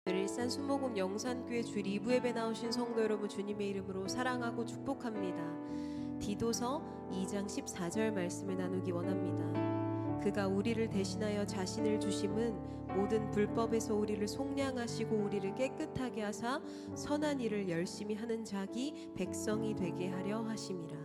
일산 순복음 영산교회 주 리브 예배 나오신 성도 여러분, 주님의 이름으로 사랑하고 축복합니다. 디도서 2장 14절 말씀을 나누기 원합니다. 그가 우리를 대신하여 자신을 주심은 모든 불법에서 우리를 속량하시고 우리를 깨끗하게 하사 선한 일을 열심히 하는 자기 백성이 되게 하려 하심이라.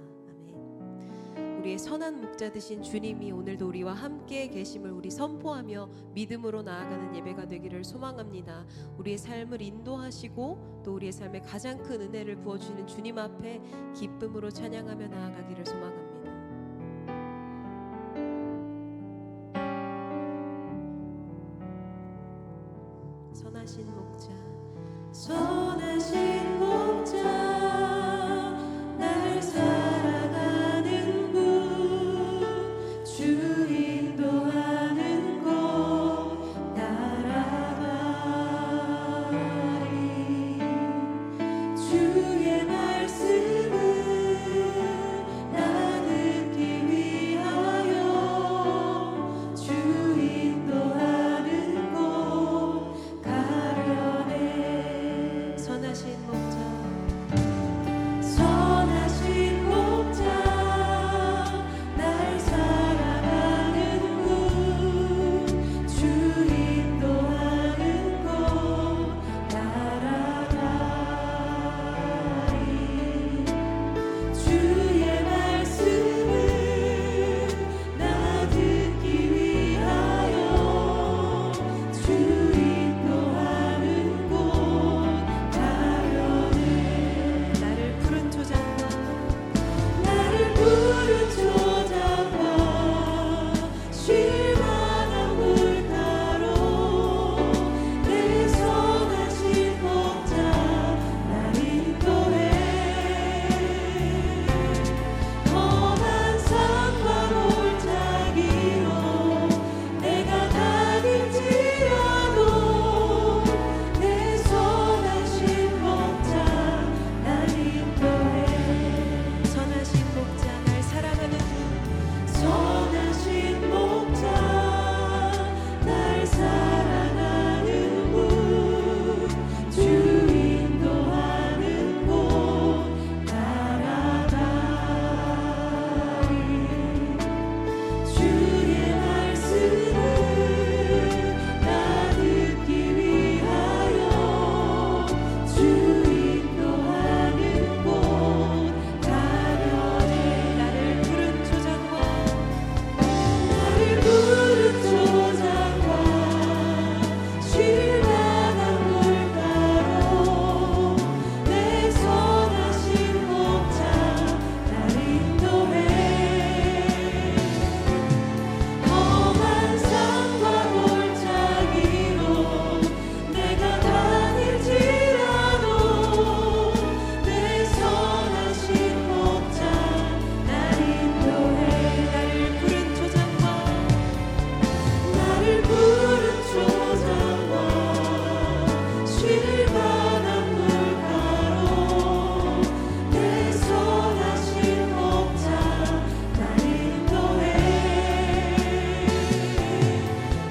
우리의 선한 목자 되신 주님이 오늘도 우리와 함께 계심을 우리 선포하며 믿음으로 나아가는 예배가 되기를 소망합니다. 우리의 삶을 인도하시고 또 우리의 삶에 가장 큰 은혜를 부어주시는 주님 앞에 기쁨으로 찬양하며 나아가기를 소망합니다. 선하신 목자, 선하신 목자, 날 사랑하는 분, 주 인도하는 곳 따라가리. 주의 말씀은 나 듣기 위하여 주 인도하는 곳 가려네. 선하신 목자, 선하신 목자, 날 사랑하는 분, 주 인도하는 곳 따라가리. 주의 말씀은 나 듣기 위하여 주 인도하는 곳 가려네. 나를 푸른 초장과 쉴 만한 물가로 내 선하신 목자 날 인도해. 험한 산과 골짜기로 내가 다닐지라도 내 선하신 목자 날 인도해. 선하신 목자, 날 사랑하는 분, 선하신 목자, 날 사랑하는 분, 주 인도하는 곳 따라가리. 주의 말씀은 나 듣기 위하여 주 인도하는 곳 가려네. 나를 푸른 초장과 쉴 만한 물가로 내 선하신 목자 날 인도해. 험한 산과 골짜기로 내가 다닐지라도 내 선하신 목자 날 인도해. 나를 푸른 초장과 쉴 만한 물가로 내 선하신 목자 날 인도해.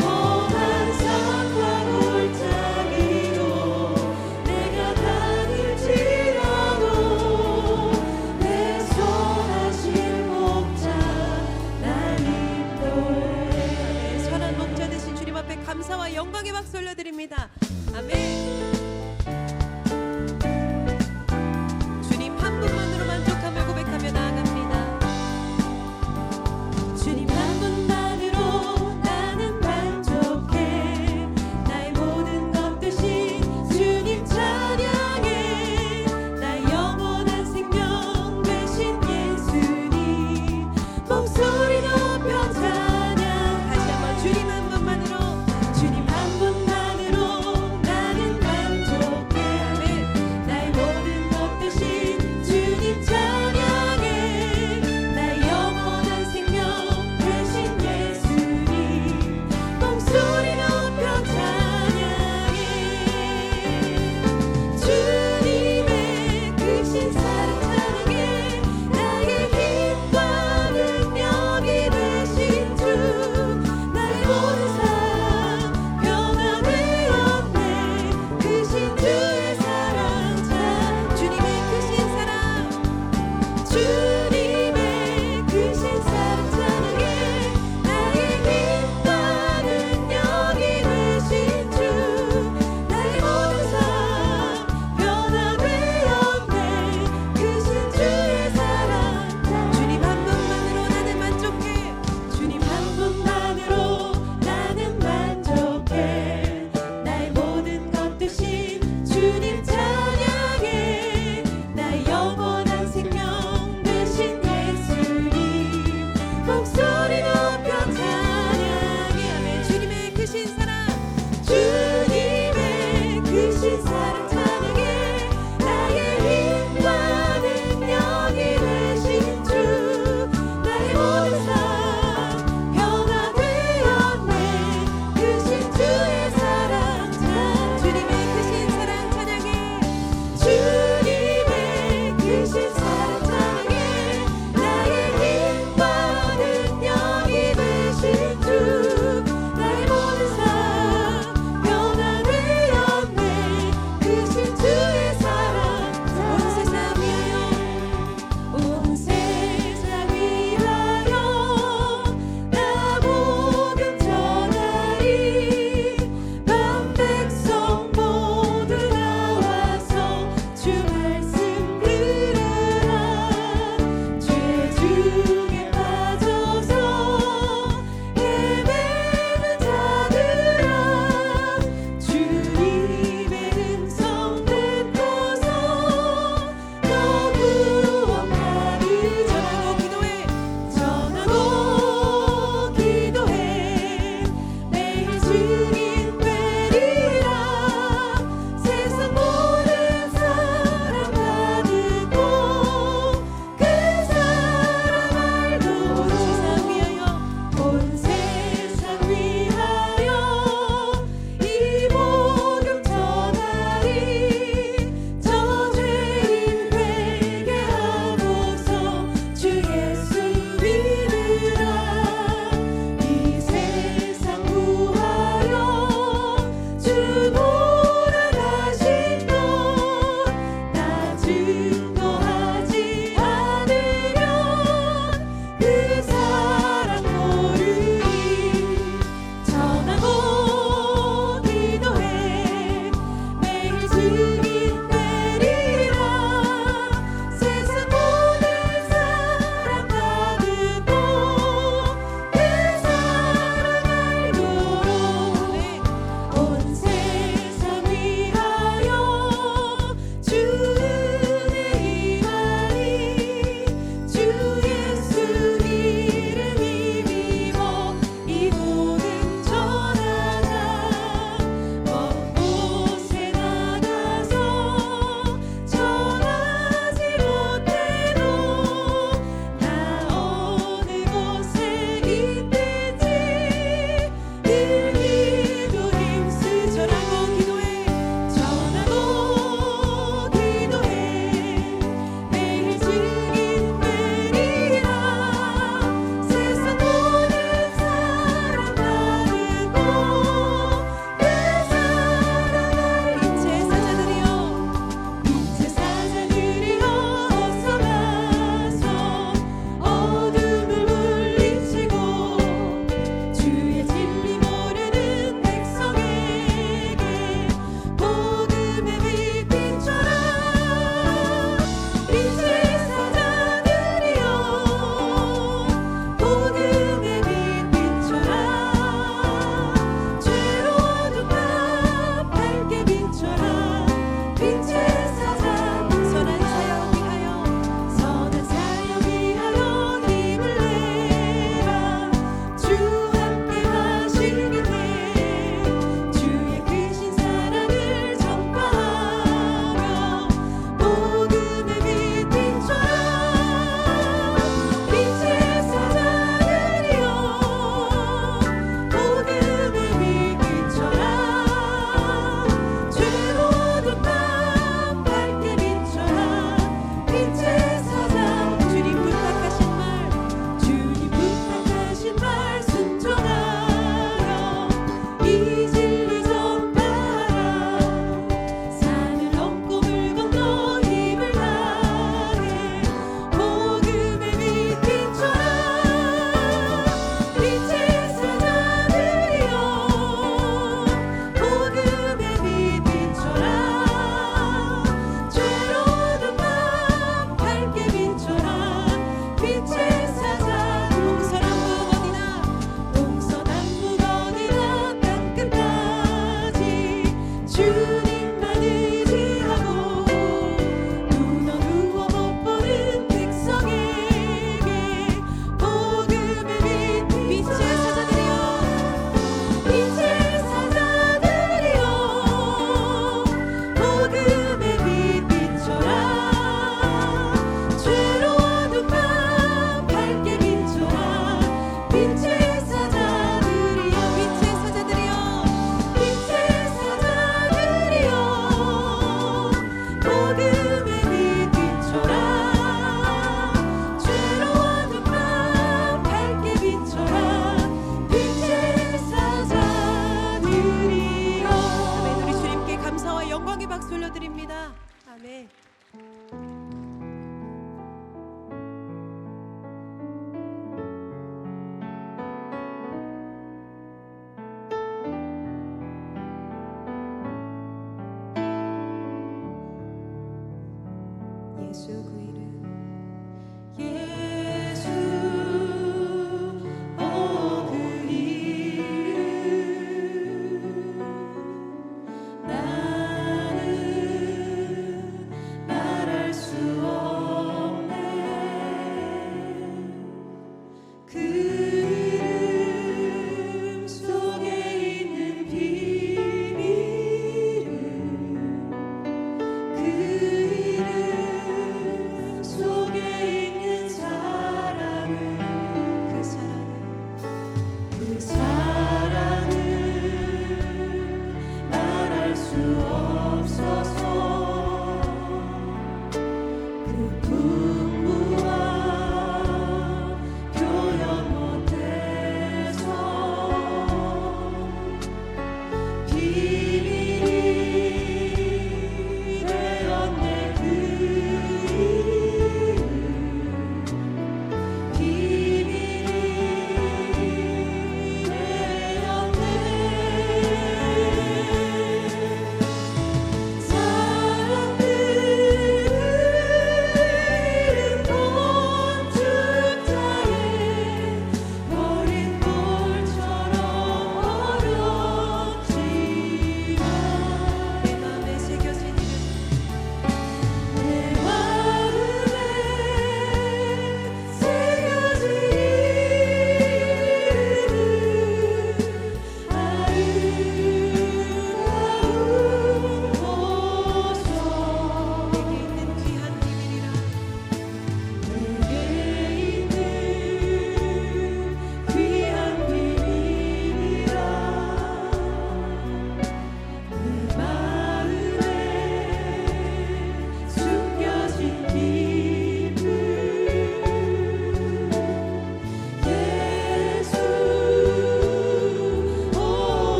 험한 산과 골짜기로 내가 다닐지라도 내 선하신 목자 날 인도해. 선한 목자 되신 주님 앞에 감사와 영광의 박수 올려드립니다. 아멘. 주님 한 분만으로 만족함을 고백하며 나아갑니다. 주님 한 분만으로 나는 만족해. 나의 모든 것 대신 주님 찬양해. 나의 영원한 생명 되신 예수님 목소리 높여 찬양. 다시 한번 주님 한 분만으로, 주님 한 분만으로 나는 만족해.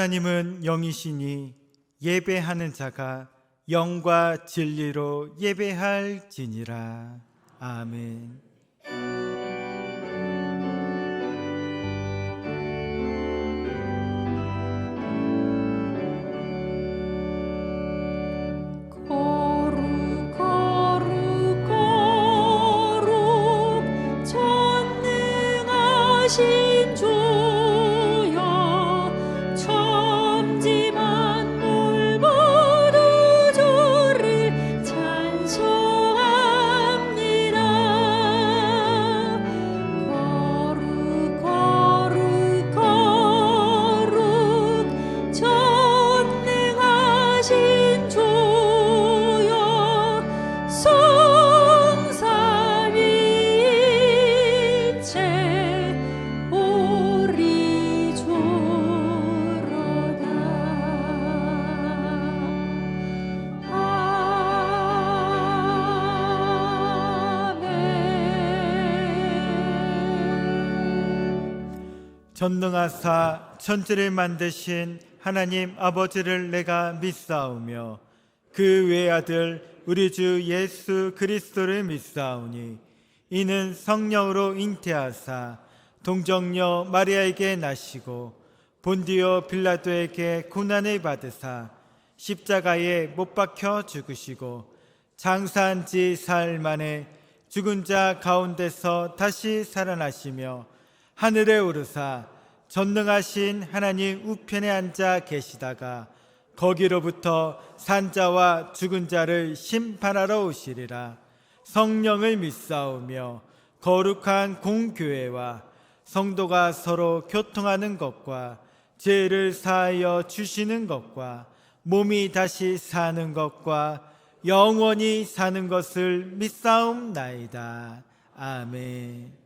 하나님은 영이시니 예배하는 자가 영과 진리로 예배할지니라. 아멘. 전능하신 주여 천지만 물 모두 주를 찬송합니다. 거룩 전능하신 주여 성삼위일체 우리 주로다. 아멘. 전능하사 천지를 만드신 하나님 아버지를 내가 믿사오며 그 외아들 우리 주 예수 그리스도를 믿사오니 이는 성령으로 잉태하사 동정녀 마리아에게 나시고 본디오 빌라도에게 고난을 받으사 십자가에 못 박혀 죽으시고 장사한 지 사흘 만에 죽은 자 가운데서 다시 살아나시며 하늘에 오르사 전능하신 하나님 우편에 앉아 계시다가 거기로부터 산자와 죽은 자를 심판하러 오시리라. 성령을 믿사오며 거룩한 공교회와 성도가 서로 교통하는 것과 죄를 사하여 주시는 것과 몸이 다시 사는 것과 영원히 사는 것을 믿사옵나이다. 아멘.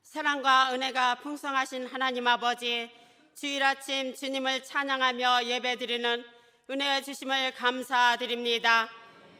사랑과 은혜가 풍성하신 하나님 아버지, 주일 아침 주님을 찬양하며 예배드리는 은혜 주심을 감사드립니다.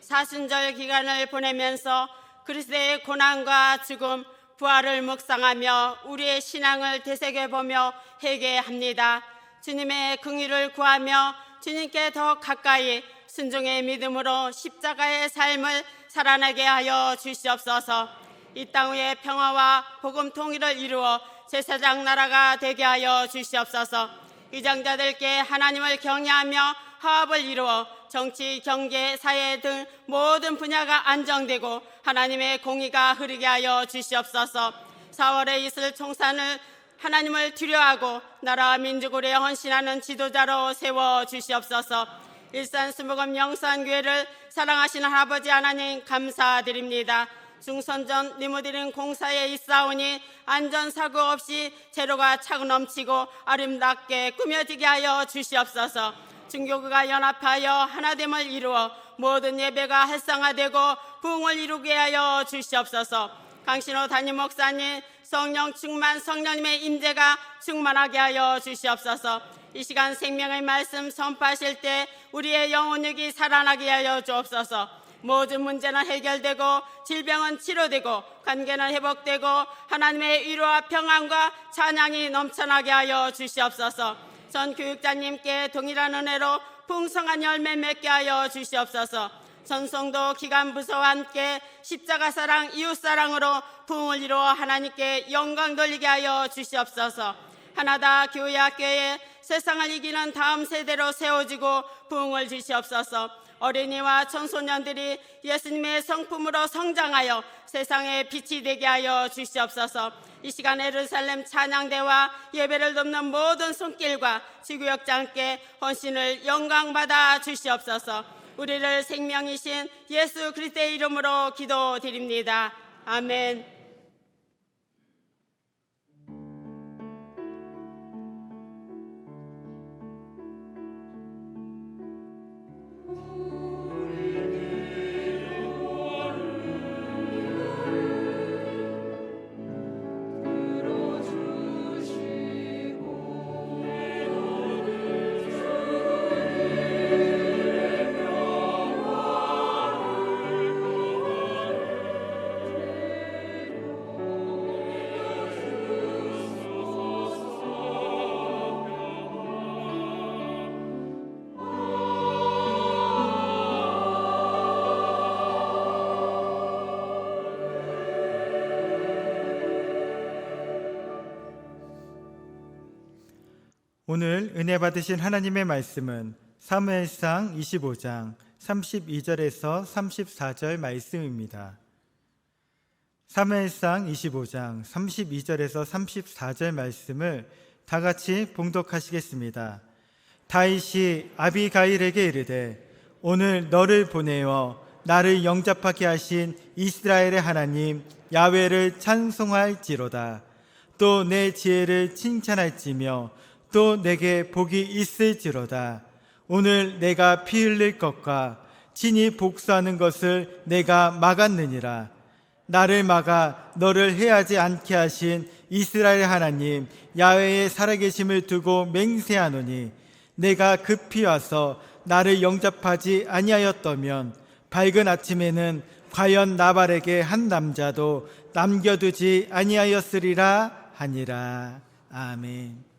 사순절 기간을 보내면서 그리스도의 고난과 죽음, 부활을 묵상하며 우리의 신앙을 되새겨보며 회개합니다. 주님의 긍휼을 구하며 주님께 더 가까이 순종의 믿음으로 십자가의 삶을 살아나게 하여 주시옵소서. 이 땅 위에 평화와 복음 통일을 이루어 제사장 나라가 되게 하여 주시옵소서. 위장자들께 하나님을 경외하며 화합을 이루어 정치, 경제, 사회 등 모든 분야가 안정되고 하나님의 공의가 흐르게 하여 주시옵소서. 4월에 있을 총선을 하나님을 두려워하고 나라와 민족을 위해 헌신하는 지도자로 세워 주시옵소서. 일산 수목원 영산교회를 사랑하시는 아버지 하나님 감사드립니다. 중선전 리모델링 공사에 있사오니 안전사고 없이 재료가 차고 넘치고 아름답게 꾸며지게 하여 주시옵소서. 중교구가 연합하여 하나됨을 이루어 모든 예배가 활성화되고 부흥을 이루게 하여 주시옵소서. 강신호 담임 목사님 성령 충만 성령님의 임재가 충만하게 하여 주시옵소서. 이 시간 생명의 말씀 선포하실 때 우리의 영혼육이 살아나게 하여 주옵소서. 모든 문제는 해결되고 질병은 치료되고 관계는 회복되고 하나님의 위로와 평안과 찬양이 넘쳐나게 하여 주시옵소서. 전 교육자님께 동일한 은혜로 풍성한 열매 맺게 하여 주시옵소서. 전성도 기간부서와 함께 십자가 사랑 이웃사랑으로 부흥을 이루어 하나님께 영광 돌리게 하여 주시옵소서. 하나다 교회 학교에 세상을 이기는 다음 세대로 세워지고 부흥을 주시옵소서. 어린이와 청소년들이 예수님의 성품으로 성장하여 세상에 빛이 되게 하여 주시옵소서. 이 시간 예루살렘 찬양대와 예배를 돕는 모든 손길과 지구역장께 헌신을 영광받아 주시옵소서. 우리를 생명이신 예수 그리스도의 이름으로 기도드립니다. 아멘. 오늘 은혜 받으신 하나님의 말씀은 사무엘상 25장 32절에서 34절 말씀입니다. 사무엘상 25장 32절에서 34절 말씀을 다 같이 봉독하시겠습니다. 다윗이 아비가일에게 이르되 오늘 너를 보내어 나를 영접하게 하신 이스라엘의 하나님 야훼를 찬송할지로다. 또 내 지혜를 칭찬할지며 또 내게 복이 있을지로다. 오늘 내가 피 흘릴 것과 친히 복수하는 것을 내가 막았느니라. 나를 막아 너를 해하지 않게 하신 이스라엘 하나님 야훼의 살아계심을 두고 맹세하노니 내가 급히 와서 나를 영접하지 아니하였더면 밝은 아침에는 과연 나발에게 한 남자도 남겨두지 아니하였으리라 하니라. 아멘.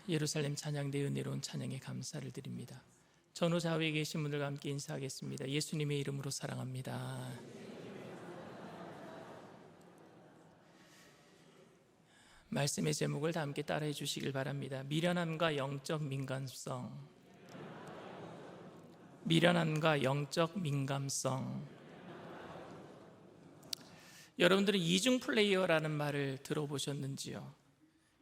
예루살렘 찬양대 은혜로운 찬양에 감사를 드립니다. 전후 좌우에 계신 분들과 함께 인사하겠습니다. 예수님의 이름으로 사랑합니다. 말씀의 제목을 다 함께 따라해 주시길 바랍니다. 미련함과 영적 민감성. 미련함과 영적 민감성. 여러분들은 이중 플레이어라는 말을 들어보셨는지요?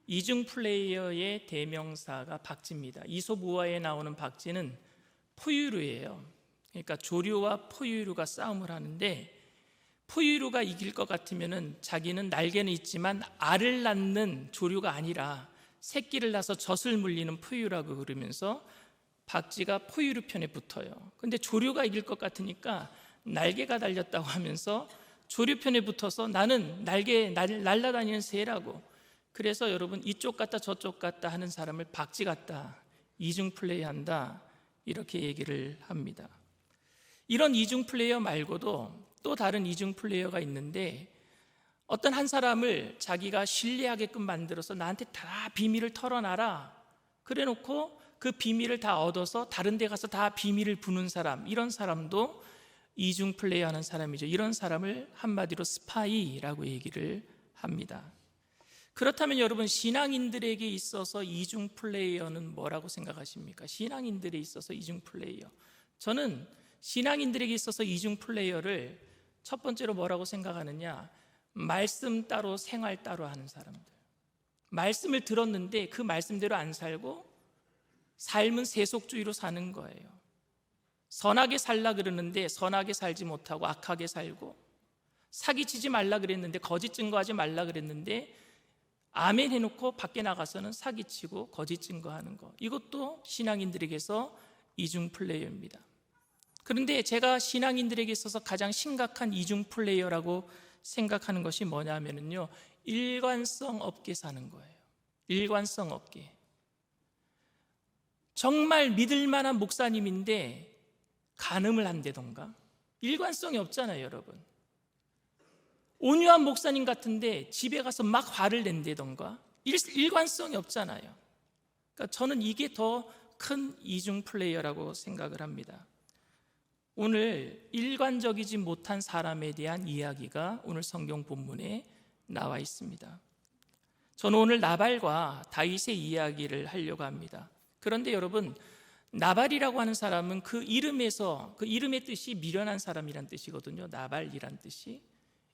이중 플레이어의 대명사가 박쥐입니다. 이솝우화에 나오는 박쥐는 포유류예요. 그러니까 조류와 포유류가 싸움을 하는데, 포유류가 이길 것 같으면은 자기는 날개는 있지만 알을 낳는 조류가 아니라 새끼를 낳아서 젖을 물리는 포유류라고 그러면서 박쥐가 포유류 편에 붙어요. 근데 조류가 이길 것 같으니까 날개가 달렸다고 하면서 조류 편에 붙어서 나는 날아다니는 새라고. 그래서 여러분, 이쪽 같다 저쪽 같다 하는 사람을 박쥐 같다, 이중 플레이한다, 이렇게 얘기를 합니다. 이런 이중 플레이어 말고도 또 다른 이중 플레이어가 있는데, 어떤 한 사람을 자기가 신뢰하게끔 만들어서 나한테 다 비밀을 털어놔라 그래 놓고 그 비밀을 다 얻어서 다른 데 가서 다 비밀을 부는 사람, 이런 사람도 이중 플레이하는 사람이죠. 이런 사람을 한마디로 스파이라고 얘기를 합니다. 그렇다면 여러분, 신앙인들에게 있어서 이중 플레이어는 뭐라고 생각하십니까? 신앙인들에 있어서 이중 플레이어, 저는 신앙인들에게 있어서 이중 플레이어를 첫 번째로 뭐라고 생각하느냐, 말씀 따로 생활 따로 하는 사람들. 말씀을 들었는데 그 말씀대로 안 살고 삶은 세속주의로 사는 거예요. 선하게 살라 그러는데 선하게 살지 못하고 악하게 살고, 사기치지 말라 그랬는데, 거짓 증거하지 말라 그랬는데 아멘 해놓고 밖에 나가서는 사기치고 거짓 증거하는 거, 이것도 신앙인들에게서 이중 플레이어입니다. 그런데 제가 신앙인들에게 있어서 가장 심각한 이중 플레이어라고 생각하는 것이 뭐냐면요, 일관성 없게 사는 거예요. 일관성 없게. 정말 믿을 만한 목사님인데 간음을 한다던가, 일관성이 없잖아요, 여러분. 온유한 목사님 같은데 집에 가서 막 화를 낸다던가, 일관성이 없잖아요. 그러니까 저는 이게 더 큰 이중 플레이어라고 생각을 합니다. 오늘 일관적이지 못한 사람에 대한 이야기가 오늘 성경 본문에 나와 있습니다. 저는 오늘 나발과 다윗의 이야기를 하려고 합니다. 그런데 여러분, 나발이라고 하는 사람은 그 이름에서, 그 이름의 뜻이 미련한 사람이란 뜻이거든요. 나발이란 뜻이.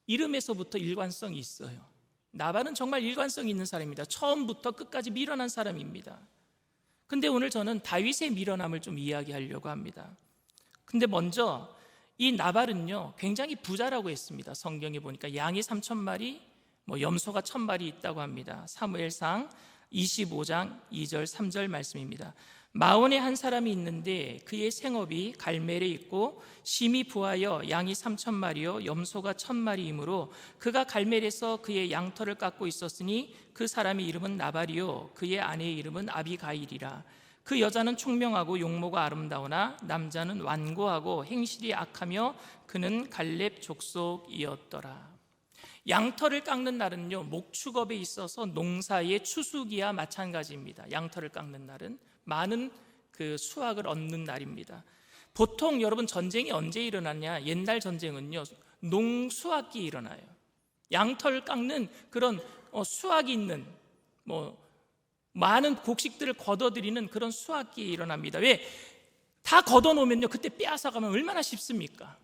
이름에서부터 일관성이 있어요. 나발은 정말 일관성이 있는 사람입니다. 처음부터 끝까지 미련한 사람입니다. 근데 오늘 저는 다윗의 미련함을 좀 이야기하려고 합니다. 근데 먼저 이 나발은요, 굉장히 부자라고 했습니다. 성경에 보니까 양이 3,000마리, 염소가 1,000마리 있다고 합니다. 사무엘상 25장 2절 3절 말씀입니다. 마온에 한 사람이 있는데 그의 생업이 갈멜에 있고 심히 부하여 양이 3,000마리요 염소가 1,000마리이므로 그가 갈멜에서 그의 양털을 깎고 있었으니 그 사람의 이름은 나발이요 그의 아내의 이름은 아비가일이라. 그 여자는 총명하고 용모가 아름다우나 남자는 완고하고 행실이 악하며 그는 갈렙 족속이었더라. 양털을 깎는 날은요, 목축업에 있어서 농사의 추수기와 마찬가지입니다. 양털을 깎는 날은 많은 그 수확을 얻는 날입니다. 보통 여러분, 전쟁이 언제 일어나냐? 옛날 전쟁은요, 농수확기에 일어나요. 양털 깎는 그런 수확이 있는 많은 곡식들을 걷어들이는 그런 수확기에 일어납니다. 왜? 다 걷어놓으면요, 그때 빼앗아가면 얼마나 쉽습니까?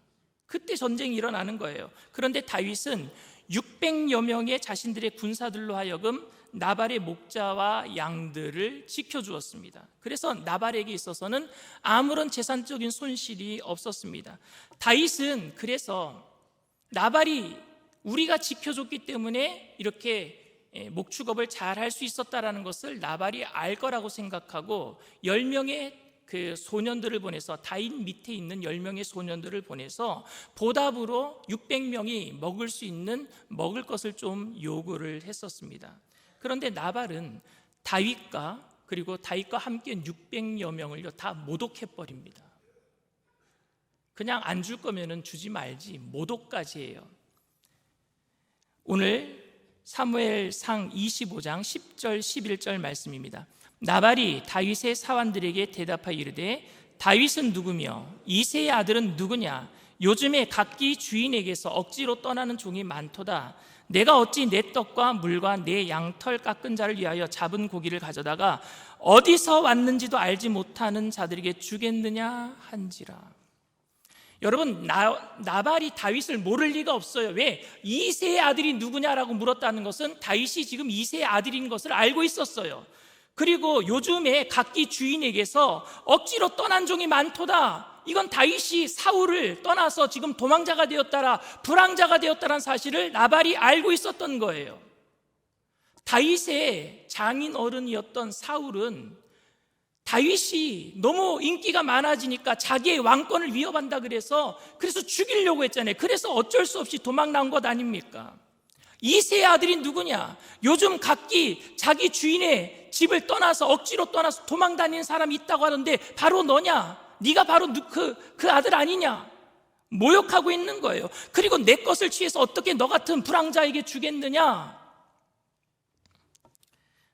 그때 전쟁이 일어나는 거예요. 그런데 다윗은 600여 명의 자신들의 군사들로 하여금 나발의 목자와 양들을 지켜주었습니다. 그래서 나발에게 있어서는 아무런 재산적인 손실이 없었습니다. 다윗은 그래서 나발이 우리가 지켜줬기 때문에 이렇게 목축업을 잘 할 수 있었다라는 것을 나발이 알 거라고 생각하고 10명의 그 소년들을 보내서, 다윗 밑에 있는 10명의 소년들을 보내서 보답으로 600명이 먹을 수 있는 먹을 것을 좀 요구를 했었습니다. 그런데 나발은 다윗과 그리고 다윗과 함께 600여 명을요 다 모독해버립니다. 그냥 안 줄 거면은 주지 말지, 모독까지 해요. 오늘 사무엘상 25장 10절 11절 말씀입니다. 나발이 다윗의 사환들에게 대답하여 이르되 다윗은 누구며 이새의 아들은 누구냐? 요즘에 각기 주인에게서 억지로 떠나는 종이 많도다. 내가 어찌 내 떡과 물과 내 양털 깎은 자를 위하여 잡은 고기를 가져다가 어디서 왔는지도 알지 못하는 자들에게 주겠느냐 한지라. 여러분, 나발이 다윗을 모를 리가 없어요. 왜? 이새의 아들이 누구냐라고 물었다는 것은 다윗이 지금 이새의 아들인 것을 알고 있었어요. 그리고 요즘에 각기 주인에게서 억지로 떠난 종이 많도다. 이건 다윗이 사울을 떠나서 지금 도망자가 되었다라, 불황자가 되었다라는 사실을 나발이 알고 있었던 거예요. 다윗의 장인 어른이었던 사울은 다윗이 너무 인기가 많아지니까 자기의 왕권을 위협한다 그래서 죽이려고 했잖아요. 그래서 어쩔 수 없이 도망 나온 것 아닙니까? 이새의 아들이 누구냐? 요즘 각기 자기 주인의 집을 떠나서 억지로 떠나서 도망 다니는 사람이 있다고 하는데 바로 너냐? 네가 바로 그 아들 아니냐? 모욕하고 있는 거예요. 그리고 내 것을 취해서 어떻게 너 같은 불황자에게 주겠느냐?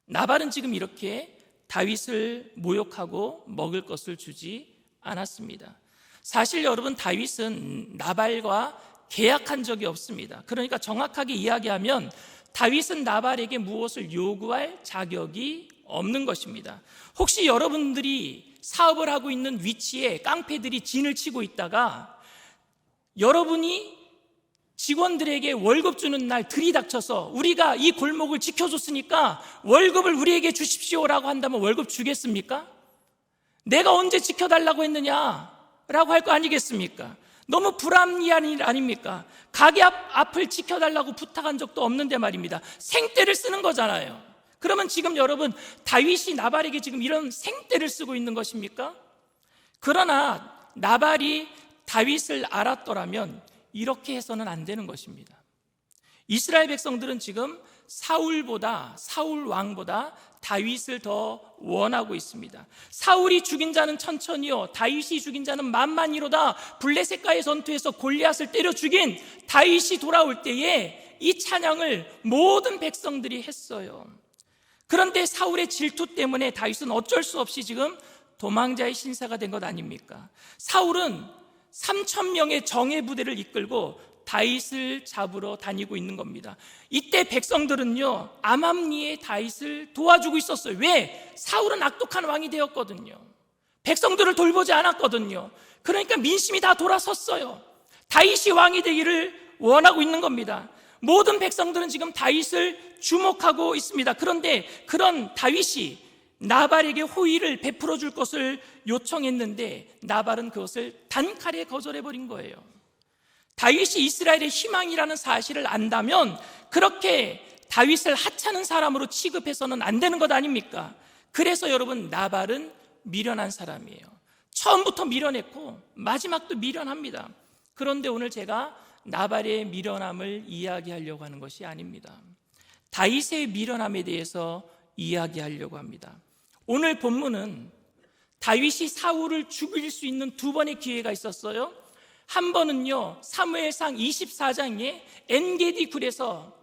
나발은 지금 이렇게 다윗을 모욕하고 먹을 것을 주지 않았습니다. 사실 여러분, 다윗은 나발과 계약한 적이 없습니다. 그러니까 정확하게 이야기하면 다윗은 나발에게 무엇을 요구할 자격이 없는 것입니다. 혹시 여러분들이 사업을 하고 있는 위치에 깡패들이 진을 치고 있다가 여러분이 직원들에게 월급 주는 날 들이닥쳐서 우리가 이 골목을 지켜줬으니까 월급을 우리에게 주십시오라고 한다면 월급 주겠습니까? 내가 언제 지켜달라고 했느냐라고 할 거 아니겠습니까? 너무 불합리한 일 아닙니까? 가게 앞을 지켜달라고 부탁한 적도 없는데 말입니다. 생떼를 쓰는 거잖아요. 그러면 지금 여러분, 다윗이 나발에게 지금 이런 생떼를 쓰고 있는 것입니까? 그러나 나발이 다윗을 알았더라면 이렇게 해서는 안 되는 것입니다. 이스라엘 백성들은 지금 사울 왕보다 다윗을 더 원하고 있습니다. 사울이 죽인 자는 천천히요, 다윗이 죽인 자는 만만히로다. 블레셋과의 전투에서 골리앗을 때려 죽인 다윗이 돌아올 때에 이 찬양을 모든 백성들이 했어요. 그런데 사울의 질투 때문에 다윗은 어쩔 수 없이 지금 도망자의 신사가 된 것 아닙니까? 사울은 3,000명의 정예 부대를 이끌고 다윗을 잡으러 다니고 있는 겁니다. 이때 백성들은요, 암암리에 다윗을 도와주고 있었어요. 왜? 사울은 악독한 왕이 되었거든요. 백성들을 돌보지 않았거든요. 그러니까 민심이 다 돌아섰어요. 다윗이 왕이 되기를 원하고 있는 겁니다. 모든 백성들은 지금 다윗을 주목하고 있습니다. 그런데 그런 다윗이 나발에게 호의를 베풀어 줄 것을 요청했는데 나발은 그것을 단칼에 거절해버린 거예요. 다윗이 이스라엘의 희망이라는 사실을 안다면 그렇게 다윗을 하찮은 사람으로 취급해서는 안 되는 것 아닙니까? 그래서 여러분, 나발은 미련한 사람이에요. 처음부터 미련했고 마지막도 미련합니다. 그런데 오늘 제가 나발의 미련함을 이야기하려고 하는 것이 아닙니다. 다윗의 미련함에 대해서 이야기하려고 합니다. 오늘 본문은 다윗이 사울을 죽일 수 있는 두 번의 기회가 있었어요. 한 번은요, 사무엘상 24장에 엔게디 굴에서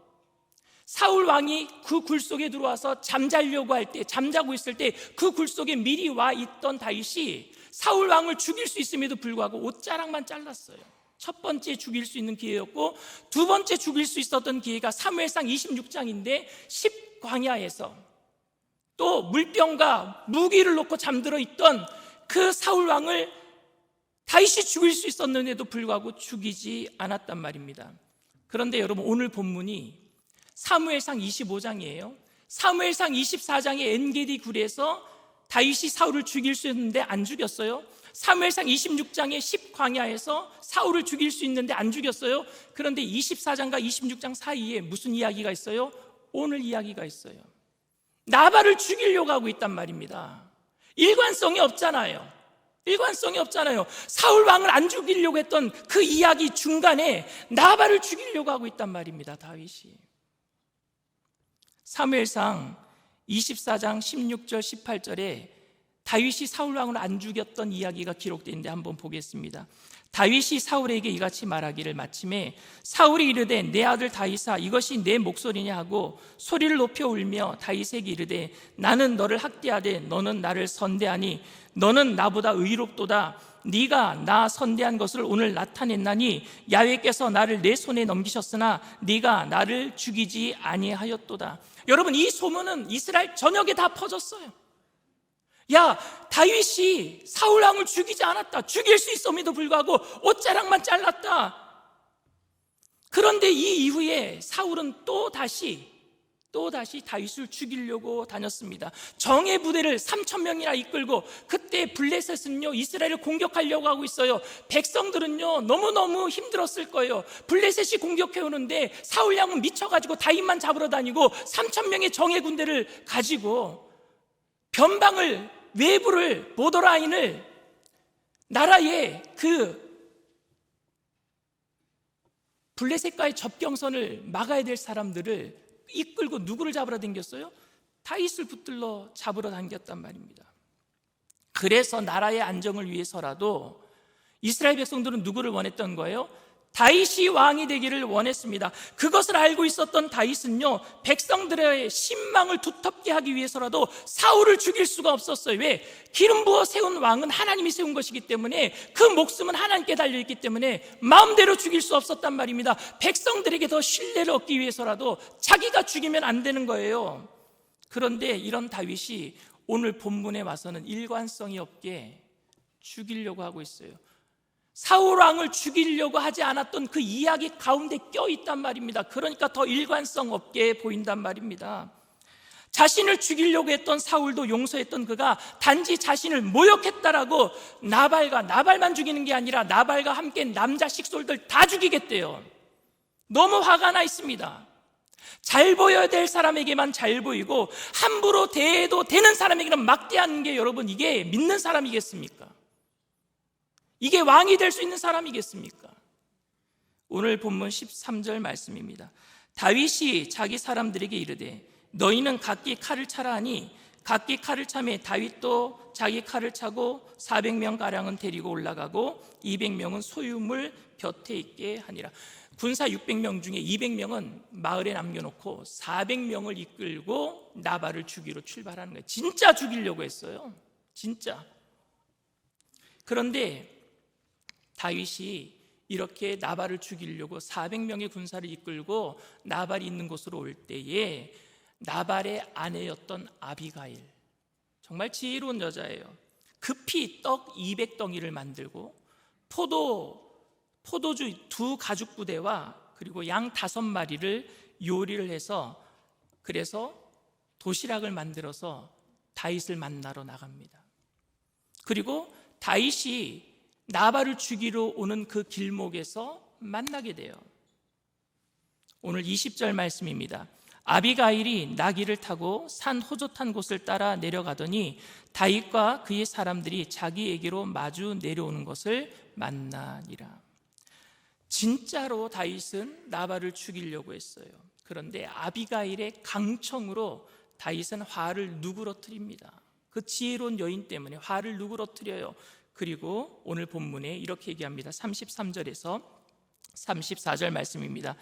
사울 왕이 그 굴 속에 들어와서 잠자고 있을 때 그 굴 속에 미리 와 있던 다윗이 사울 왕을 죽일 수 있음에도 불구하고 옷자락만 잘랐어요. 첫 번째 죽일 수 있는 기회였고, 두 번째 죽일 수 있었던 기회가 사무엘상 26장인데 10광야에서 또 물병과 무기를 놓고 잠들어 있던 그 사울 왕을 다윗이 죽일 수 있었는데도 불구하고 죽이지 않았단 말입니다. 그런데 여러분, 오늘 본문이 사무엘상 25장이에요. 사무엘상 24장의 엔게디 굴에서 다윗이 사울을 죽일 수 있는데 안 죽였어요. 사무엘상 26장의 10광야에서 사울을 죽일 수 있는데 안 죽였어요. 그런데 24장과 26장 사이에 무슨 이야기가 있어요? 오늘 이야기가 있어요. 나발을 죽이려고 하고 있단 말입니다. 일관성이 없잖아요. 사울 왕을 안 죽이려고 했던 그 이야기 중간에 나발을 죽이려고 하고 있단 말입니다, 다윗이. 사무엘상 24장 16절 18절에 다윗이 사울 왕을 안 죽였던 이야기가 기록되어 있는데 한번 보겠습니다. 다윗이 사울에게 이같이 말하기를, 마침에 사울이 이르되 내 아들 다윗아 이것이 내 목소리냐 하고 소리를 높여 울며 다윗에게 이르되 나는 너를 학대하되 너는 나를 선대하니 너는 나보다 의롭도다. 네가 나 선대한 것을 오늘 나타냈나니 야훼께서 나를 내 손에 넘기셨으나 네가 나를 죽이지 아니하였도다. 여러분, 이 소문은 이스라엘 전역에 다 퍼졌어요. 야, 다윗이 사울 왕을 죽이지 않았다. 죽일 수 있음에도 불구하고 옷자락만 잘랐다. 그런데 이 이후에 사울은 또 다시 다윗을 죽이려고 다녔습니다. 정예 부대를 3,000명이나 이끌고, 그때 블레셋은요 이스라엘을 공격하려고 하고 있어요. 백성들은요 너무너무 힘들었을 거예요. 블레셋이 공격해 오는데 사울 왕은 미쳐가지고 다윗만 잡으러 다니고 3,000명의 정예 군대를 가지고 변방을, 외부를, 보더라인을, 나라의 그 블레셋과의 접경선을 막아야 될 사람들을 이끌고 누구를 잡으러 당겼어요? 다윗을 붙들러 잡으러 당겼단 말입니다. 그래서 나라의 안정을 위해서라도 이스라엘 백성들은 누구를 원했던 거예요? 다윗이 왕이 되기를 원했습니다. 그것을 알고 있었던 다윗은요 백성들의 신망을 두텁게 하기 위해서라도 사울을 죽일 수가 없었어요. 왜? 기름 부어 세운 왕은 하나님이 세운 것이기 때문에, 그 목숨은 하나님께 달려있기 때문에 마음대로 죽일 수 없었단 말입니다. 백성들에게 더 신뢰를 얻기 위해서라도 자기가 죽이면 안 되는 거예요. 그런데 이런 다윗이 오늘 본문에 와서는 일관성이 없게 죽이려고 하고 있어요. 사울 왕을 죽이려고 하지 않았던 그 이야기 가운데 껴있단 말입니다. 그러니까 더 일관성 없게 보인단 말입니다. 자신을 죽이려고 했던 사울도 용서했던 그가 단지 자신을 모욕했다라고 나발만 죽이는 게 아니라 나발과 함께 남자 식솔들 다 죽이겠대요. 너무 화가 나 있습니다. 잘 보여야 될 사람에게만 잘 보이고 함부로 대해도 되는 사람에게는 막대하는 게, 여러분, 이게 믿는 사람이겠습니까? 이게 왕이 될 수 있는 사람이겠습니까? 오늘 본문 13절 말씀입니다. 다윗이 자기 사람들에게 이르되 너희는 각기 칼을 차라 하니 각기 칼을 차매 다윗도 자기 칼을 차고 400명가량은 데리고 올라가고 200명은 소유물 곁에 있게 하니라. 군사 600명 중에 200명은 마을에 남겨놓고 400명을 이끌고 나발을 죽이러 출발하는 거예요. 진짜 죽이려고 했어요. 진짜. 그런데 다윗이 이렇게 나발을 죽이려고 400명의 군사를 이끌고 나발이 있는 곳으로 올 때에 나발의 아내였던 아비가일, 정말 지혜로운 여자예요. 급히 떡 200덩이를 만들고 포도주 2 가죽 부대와 그리고 양 5마리를 요리를 해서, 그래서 도시락을 만들어서 다윗을 만나러 나갑니다. 그리고 다윗이 나발을 죽이러 오는 그 길목에서 만나게 돼요. 오늘 20절 말씀입니다. 아비가일이 나귀를 타고 산 호젓한 곳을 따라 내려가더니 다윗과 그의 사람들이 자기에게로 마주 내려오는 것을 만나니라. 진짜로 다윗은 나발을 죽이려고 했어요. 그런데 아비가일의 강청으로 다윗은 화를 누그러뜨립니다. 그 지혜로운 여인 때문에 화를 누그러뜨려요. 그리고 오늘 본문에 이렇게 얘기합니다. 33절에서 34절 말씀입니다.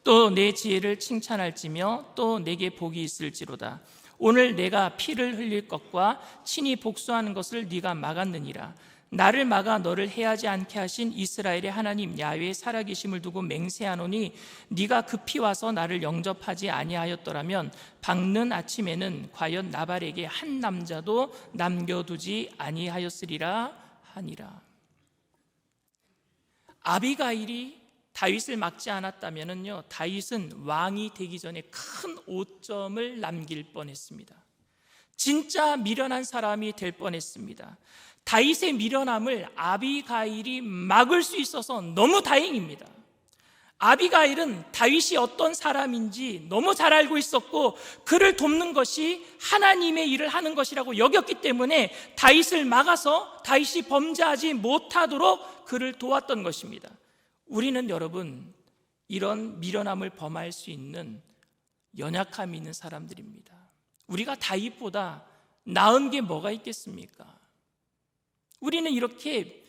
또 내 지혜를 칭찬할지며 또 내게 복이 있을지로다. 오늘 내가 피를 흘릴 것과 친히 복수하는 것을 네가 막았느니라. 나를 막아 너를 해하지 않게 하신 이스라엘의 하나님 야훼의 살아계심을 두고 맹세하노니 네가 급히 와서 나를 영접하지 아니하였더라면 밝는 아침에는 과연 나발에게 한 남자도 남겨두지 아니하였으리라 하니라. 아비가일이 다윗을 막지 않았다면요, 다윗은 왕이 되기 전에 큰 오점을 남길 뻔했습니다. 진짜 미련한 사람이 될 뻔했습니다. 다윗의 미련함을 아비가일이 막을 수 있어서 너무 다행입니다. 아비가일은 다윗이 어떤 사람인지 너무 잘 알고 있었고 그를 돕는 것이 하나님의 일을 하는 것이라고 여겼기 때문에 다윗을 막아서 다윗이 범죄하지 못하도록 그를 도왔던 것입니다. 우리는 여러분 이런 미련함을 범할 수 있는 연약함이 있는 사람들입니다. 우리가 다윗보다 나은 게 뭐가 있겠습니까? 우리는 이렇게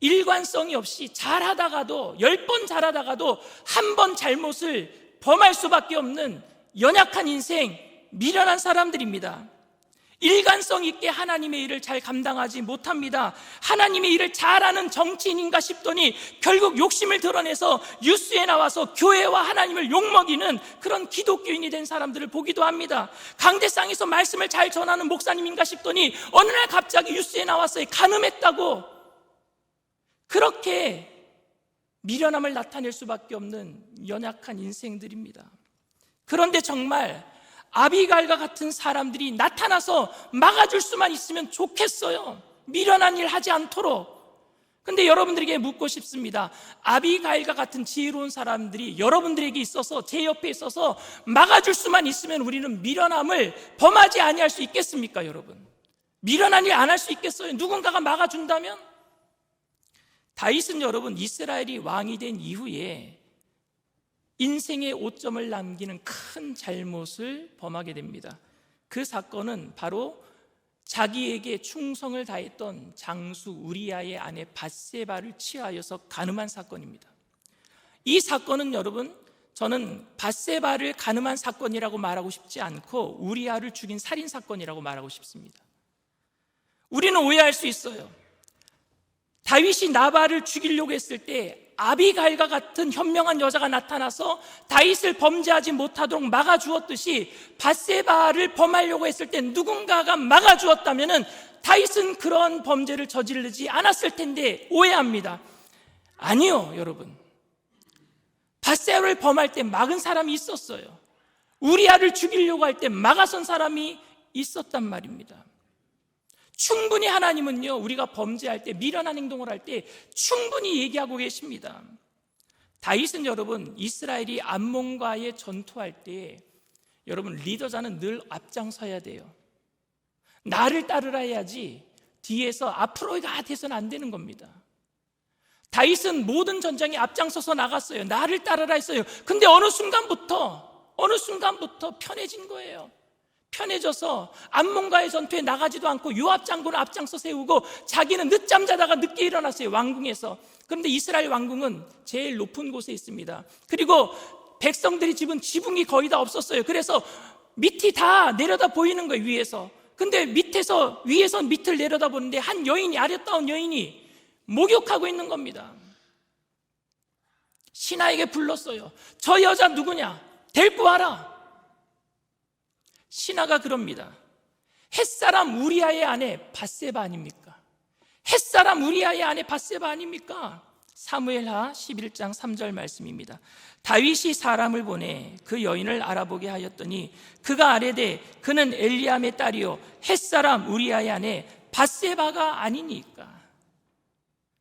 일관성이 없이 잘하다가도 10번 잘하다가도 한 번 잘못을 범할 수밖에 없는 연약한 인생, 미련한 사람들입니다. 일관성 있게 하나님의 일을 잘 감당하지 못합니다. 하나님의 일을 잘하는 정치인인가 싶더니 결국 욕심을 드러내서 뉴스에 나와서 교회와 하나님을 욕먹이는 그런 기독교인이 된 사람들을 보기도 합니다. 강대상에서 말씀을 잘 전하는 목사님인가 싶더니 어느 날 갑자기 뉴스에 나왔어요. 간음했다고. 그렇게 미련함을 나타낼 수밖에 없는 연약한 인생들입니다. 그런데 정말 아비가일과 같은 사람들이 나타나서 막아줄 수만 있으면 좋겠어요. 미련한 일 하지 않도록. 근데 여러분들에게 묻고 싶습니다. 아비가일과 같은 지혜로운 사람들이 여러분들에게 있어서, 제 옆에 있어서 막아줄 수만 있으면 우리는 미련함을 범하지 아니할 수 있겠습니까, 여러분? 미련한 일 안 할 수 있겠어요? 누군가가 막아준다면? 다윗은 여러분, 이스라엘이 왕이 된 이후에 인생의 오점을 남기는 큰 잘못을 범하게 됩니다. 그 사건은 바로 자기에게 충성을 다했던 장수 우리아의 아내 밧세바를 취하여서 간음한 사건입니다. 이 사건은 여러분, 저는 밧세바를 간음한 사건이라고 말하고 싶지 않고 우리아를 죽인 살인 사건이라고 말하고 싶습니다. 우리는 오해할 수 있어요. 다윗이 나발을 죽이려고 했을 때 아비가일과 같은 현명한 여자가 나타나서 다윗을 범죄하지 못하도록 막아주었듯이 밧세바를 범하려고 했을 때 누군가가 막아주었다면 다윗은 그런 범죄를 저지르지 않았을 텐데 오해합니다. 아니요, 여러분. 밧세바를 범할 때 막은 사람이 있었어요. 우리아를 죽이려고 할 때 막아선 사람이 있었단 말입니다. 충분히 하나님은요, 우리가 범죄할 때, 미련한 행동을 할 때 충분히 얘기하고 계십니다. 다윗은 여러분, 이스라엘이 암몬과의 전투할 때 여러분, 리더자는 늘 앞장서야 돼요. 나를 따르라 해야지 뒤에서 앞으로 가서는 안 되는 겁니다. 다윗은 모든 전장에 앞장서서 나갔어요. 나를 따르라 했어요. 근데 어느 순간부터 편해진 거예요. 편해져서 암몬과의 전투에 나가지도 않고 요압 장군을 앞장서 세우고 자기는 늦잠 자다가 늦게 일어났어요, 왕궁에서. 그런데 이스라엘 왕궁은 제일 높은 곳에 있습니다. 그리고 백성들이 집은 지붕이 거의 다 없었어요. 그래서 밑이 다 내려다 보이는 거예요, 위에서. 근데 위에서 밑을 내려다 보는데 한 여인이, 아랫다운 여인이 목욕하고 있는 겁니다. 신하에게 불렀어요. 저 여자 누구냐? 데리고 와라. 신하가 그럽니다. 햇사람 우리아의 아내 밧세바 아닙니까? 햇사람 우리아의 아내 밧세바 아닙니까? 사무엘하 11장 3절 말씀입니다. 다윗이 사람을 보내 그 여인을 알아보게 하였더니 그가 아뢰되 그는 엘리암의 딸이요 햇사람 우리아의 아내 밧세바가 아니니까.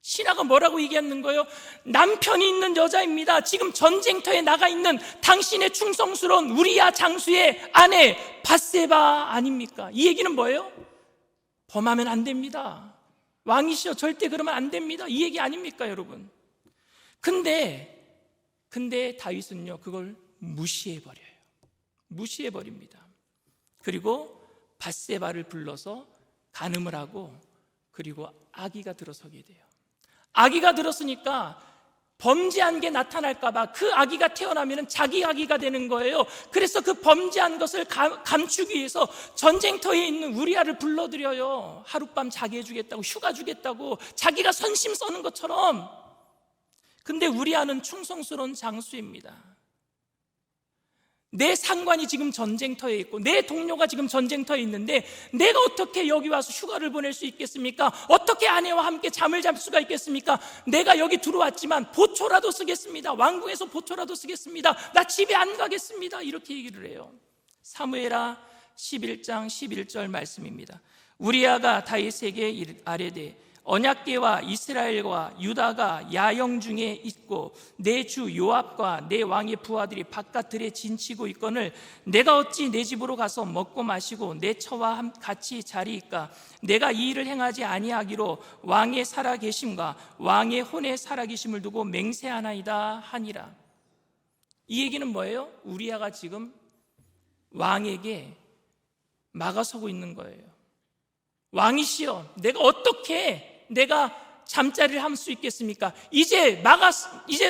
신하가 뭐라고 얘기하는 거예요? 남편이 있는 여자입니다. 지금 전쟁터에 나가 있는 당신의 충성스러운 우리아 장수의 아내 밧세바 아닙니까? 이 얘기는 뭐예요? 범하면 안 됩니다. 왕이시여, 절대 그러면 안 됩니다. 이 얘기 아닙니까, 여러분? 근데 다윗은요, 그걸 무시해버려요. 무시해버립니다. 그리고 밧세바를 불러서 간음을 하고, 그리고 아기가 들어서게 돼요. 아기가 들었으니까 범죄한 게 나타날까봐 그 아기가 태어나면 자기 아기가 되는 거예요. 그래서 그 범죄한 것을 감추기 위해서 전쟁터에 있는 우리아를 불러들여요. 하룻밤 자게 해주겠다고, 휴가 주겠다고, 자기가 선심 써는 것처럼. 근데 우리아는 충성스러운 장수입니다. 내 상관이 지금 전쟁터에 있고 내 동료가 지금 전쟁터에 있는데 내가 어떻게 여기 와서 휴가를 보낼 수 있겠습니까? 어떻게 아내와 함께 잠을 잘 수가 있겠습니까? 내가 여기 들어왔지만 보초라도 쓰겠습니다. 왕궁에서 보초라도 쓰겠습니다. 나 집에 안 가겠습니다. 이렇게 얘기를 해요. 사무엘하 11장 11절 말씀입니다. 우리아가 다윗에게 아뢰되 언약궤와 이스라엘과 유다가 야영 중에 있고 내 주 요압과 내 왕의 부하들이 바깥들에 진치고 있거늘 내가 어찌 내 집으로 가서 먹고 마시고 내 처와 같이 자리이까? 내가 이 일을 행하지 아니하기로 왕의 살아계심과 왕의 혼의 살아계심을 두고 맹세하나이다 하니라. 이 얘기는 뭐예요? 우리아가 지금 왕에게 막아서고 있는 거예요. 왕이시여, 내가 어떻게 내가 잠자리를 할 수 있겠습니까? 이제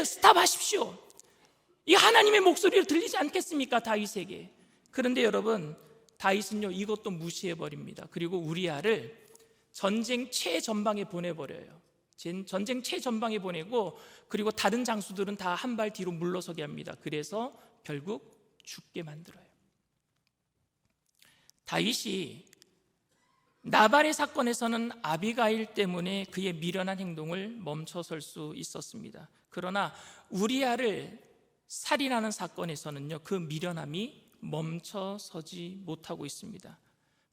스탑하십시오. 이 하나님의 목소리를 들리지 않겠습니까? 다윗에게. 그런데 여러분, 다윗은요 이것도 무시해버립니다. 그리고 우리아를 전쟁 최전방에 보내버려요. 전쟁 최전방에 보내고, 그리고 다른 장수들은 다 한 발 뒤로 물러서게 합니다. 그래서 결국 죽게 만들어요. 다윗이 나발의 사건에서는 아비가일 때문에 그의 미련한 행동을 멈춰설 수 있었습니다. 그러나 우리아를 살인하는 사건에서는요 그 미련함이 멈춰서지 못하고 있습니다.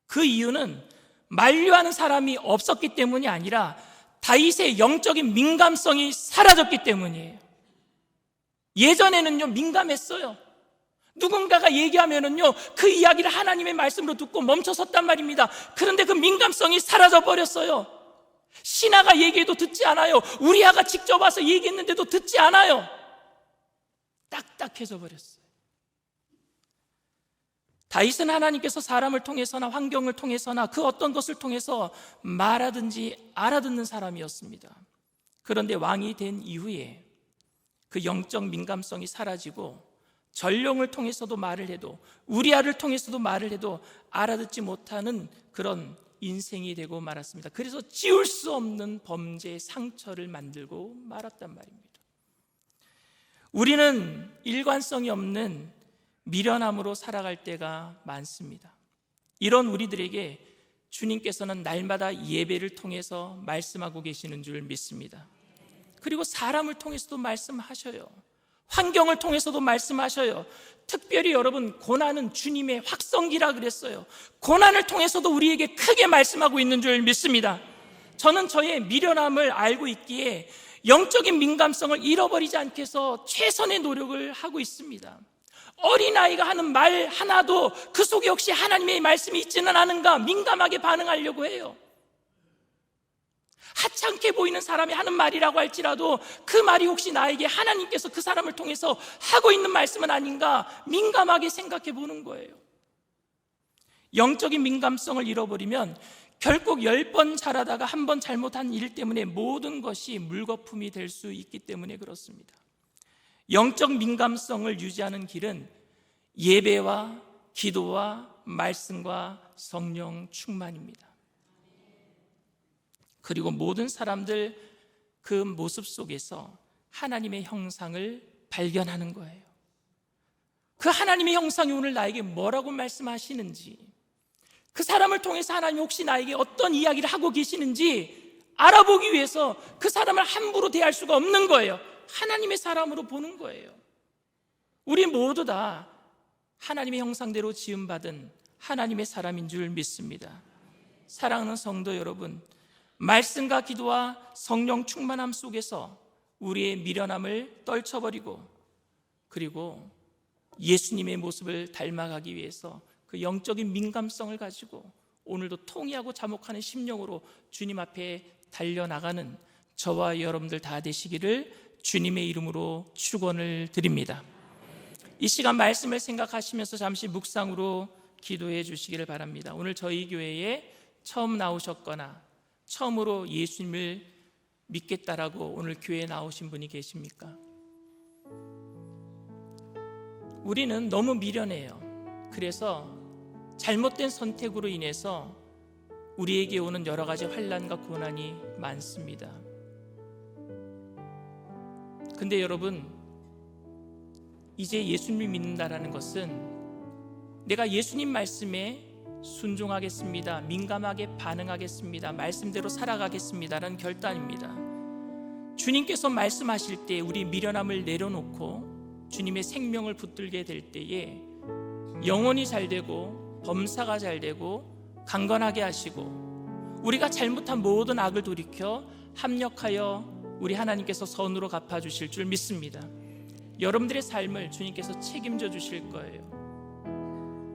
그 이유는 만류하는 사람이 없었기 때문이 아니라 다윗의 영적인 민감성이 사라졌기 때문이에요. 예전에는요 민감했어요. 누군가가 얘기하면은요 그 이야기를 하나님의 말씀으로 듣고 멈춰섰단 말입니다. 그런데 그 민감성이 사라져 버렸어요. 신하가 얘기해도 듣지 않아요. 우리아가 직접 와서 얘기했는데도 듣지 않아요. 딱딱해져 버렸어요. 다윗은 하나님께서 사람을 통해서나 환경을 통해서나 그 어떤 것을 통해서 말하든지 알아듣는 사람이었습니다. 그런데 왕이 된 이후에 그 영적 민감성이 사라지고 전령을 통해서도 말을 해도, 우리아를 통해서도 말을 해도 알아듣지 못하는 그런 인생이 되고 말았습니다. 그래서 지울 수 없는 범죄의 상처를 만들고 말았단 말입니다. 우리는 일관성이 없는 미련함으로 살아갈 때가 많습니다. 이런 우리들에게 주님께서는 날마다 예배를 통해서 말씀하고 계시는 줄 믿습니다. 그리고 사람을 통해서도 말씀하셔요. 환경을 통해서도 말씀하셔요. 특별히 여러분, 고난은 주님의 확성기라 그랬어요. 고난을 통해서도 우리에게 크게 말씀하고 있는 줄 믿습니다. 저는 저의 미련함을 알고 있기에 영적인 민감성을 잃어버리지 않게 해서 최선의 노력을 하고 있습니다. 어린아이가 하는 말 하나도 그 속에 혹시 하나님의 말씀이 있지는 않은가 민감하게 반응하려고 해요. 하찮게 보이는 사람이 하는 말이라고 할지라도 그 말이 혹시 나에게 하나님께서 그 사람을 통해서 하고 있는 말씀은 아닌가 민감하게 생각해 보는 거예요. 영적인 민감성을 잃어버리면 결국 10번 잘하다가 한 번 잘못한 일 때문에 모든 것이 물거품이 될 수 있기 때문에 그렇습니다. 영적 민감성을 유지하는 길은 예배와 기도와 말씀과 성령 충만입니다. 그리고 모든 사람들 그 모습 속에서 하나님의 형상을 발견하는 거예요. 그 하나님의 형상이 오늘 나에게 뭐라고 말씀하시는지, 그 사람을 통해서 하나님이 혹시 나에게 어떤 이야기를 하고 계시는지 알아보기 위해서 그 사람을 함부로 대할 수가 없는 거예요. 하나님의 사람으로 보는 거예요. 우리 모두 다 하나님의 형상대로 지음받은 하나님의 사람인 줄 믿습니다. 사랑하는 성도 여러분, 말씀과 기도와 성령 충만함 속에서 우리의 미련함을 떨쳐버리고, 그리고 예수님의 모습을 닮아가기 위해서 그 영적인 민감성을 가지고 오늘도 통회하고 자목하는 심령으로 주님 앞에 달려나가는 저와 여러분들 다 되시기를 주님의 이름으로 축원을 드립니다. 이 시간 말씀을 생각하시면서 잠시 묵상으로 기도해 주시기를 바랍니다. 오늘 저희 교회에 처음 나오셨거나 처음으로 예수님을 믿겠다라고 오늘 교회에 나오신 분이 계십니까? 우리는 너무 미련해요. 그래서 잘못된 선택으로 인해서 우리에게 오는 여러 가지 환난과 고난이 많습니다. 근데 여러분, 이제 예수님을 믿는다라는 것은 내가 예수님 말씀에 순종하겠습니다, 민감하게 반응하겠습니다, 말씀대로 살아가겠습니다라는 결단입니다. 주님께서 말씀하실 때 우리 미련함을 내려놓고 주님의 생명을 붙들게 될 때에 영혼이 잘 되고 범사가 잘 되고 강건하게 하시고 우리가 잘못한 모든 악을 돌이켜 합력하여 우리 하나님께서 선으로 갚아주실 줄 믿습니다. 여러분들의 삶을 주님께서 책임져 주실 거예요.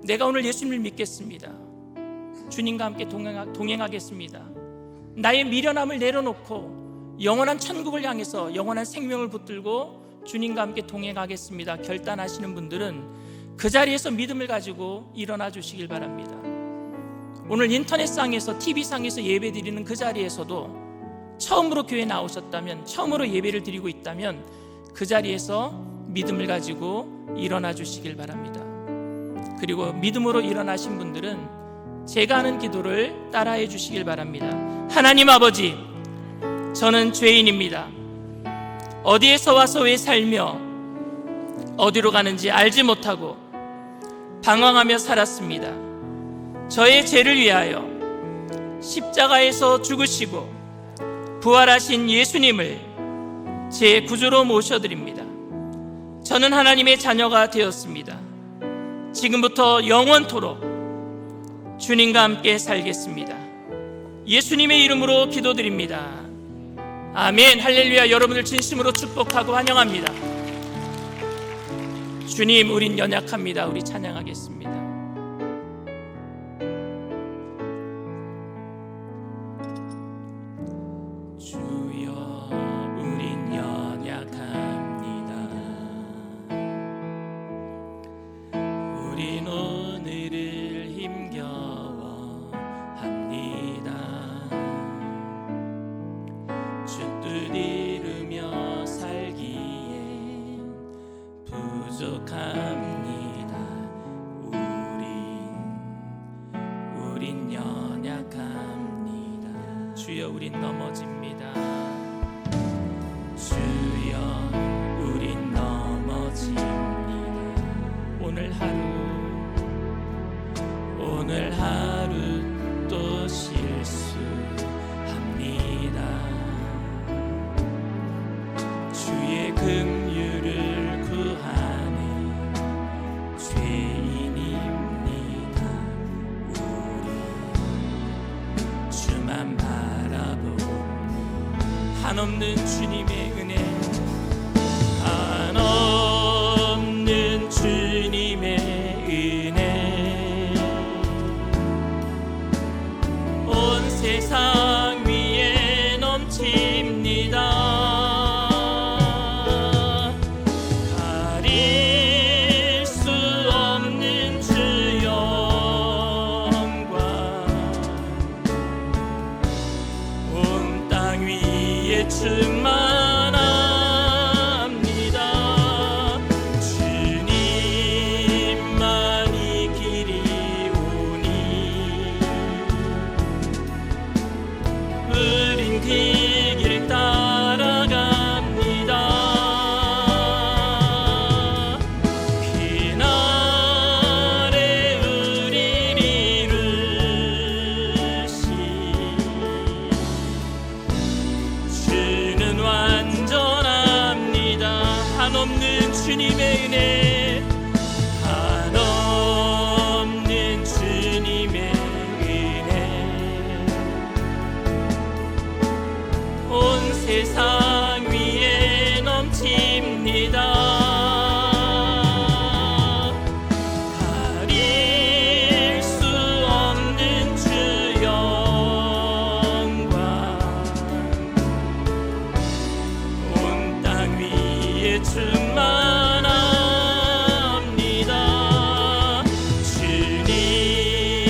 내가 오늘 예수님을 믿겠습니다. 주님과 함께 동행하겠습니다. 나의 미련함을 내려놓고 영원한 천국을 향해서 영원한 생명을 붙들고 주님과 함께 동행하겠습니다. 결단하시는 분들은 그 자리에서 믿음을 가지고 일어나 주시길 바랍니다. 오늘 인터넷상에서 TV상에서 예배 드리는 그 자리에서도 처음으로 교회 나오셨다면, 처음으로 예배를 드리고 있다면 그 자리에서 믿음을 가지고 일어나 주시길 바랍니다. 그리고 믿음으로 일어나신 분들은 제가 하는 기도를 따라해 주시길 바랍니다. 하나님 아버지, 저는 죄인입니다. 어디에서 와서 왜 살며 어디로 가는지 알지 못하고 방황하며 살았습니다. 저의 죄를 위하여 십자가에서 죽으시고 부활하신 예수님을 제 구주로 모셔드립니다. 저는 하나님의 자녀가 되었습니다. 지금부터 영원토록 주님과 함께 살겠습니다. 예수님의 이름으로 기도드립니다. 아멘. 할렐루야. 여러분을 진심으로 축복하고 환영합니다. 주님, 우린 연약합니다. 우리 찬양하겠습니다. 주여, 우린 연약합니다. 우린 오늘을 힘겨워 합니다. 주 뜻 이루며 살기엔 부족합니다. 우린 연약합니다. 주여, 우린 넘어집니다. 주여, 우린 넘어집니다. 오늘 하루 또 실수합니다. 주의 긍휼을 구하네 죄인입니다. 우리 주만 바라보니 한없는 주님의 은혜, 한없는 주님의 은혜, 온 세상 위에 넘칩니다. 가릴 수 없는 주 영광, 온 땅 위에 충만합니다. 주님만이 길이 오니 우린 그 길 따라갑니다. 그날에 우릴 이루시 주는 완전합니다. 한없는 주님의 은혜, 한없는 주님의 은혜, 온 세상 위에 넘칩니다. 가릴 수 없는 주 영광, 온 땅 위에 충만합니다.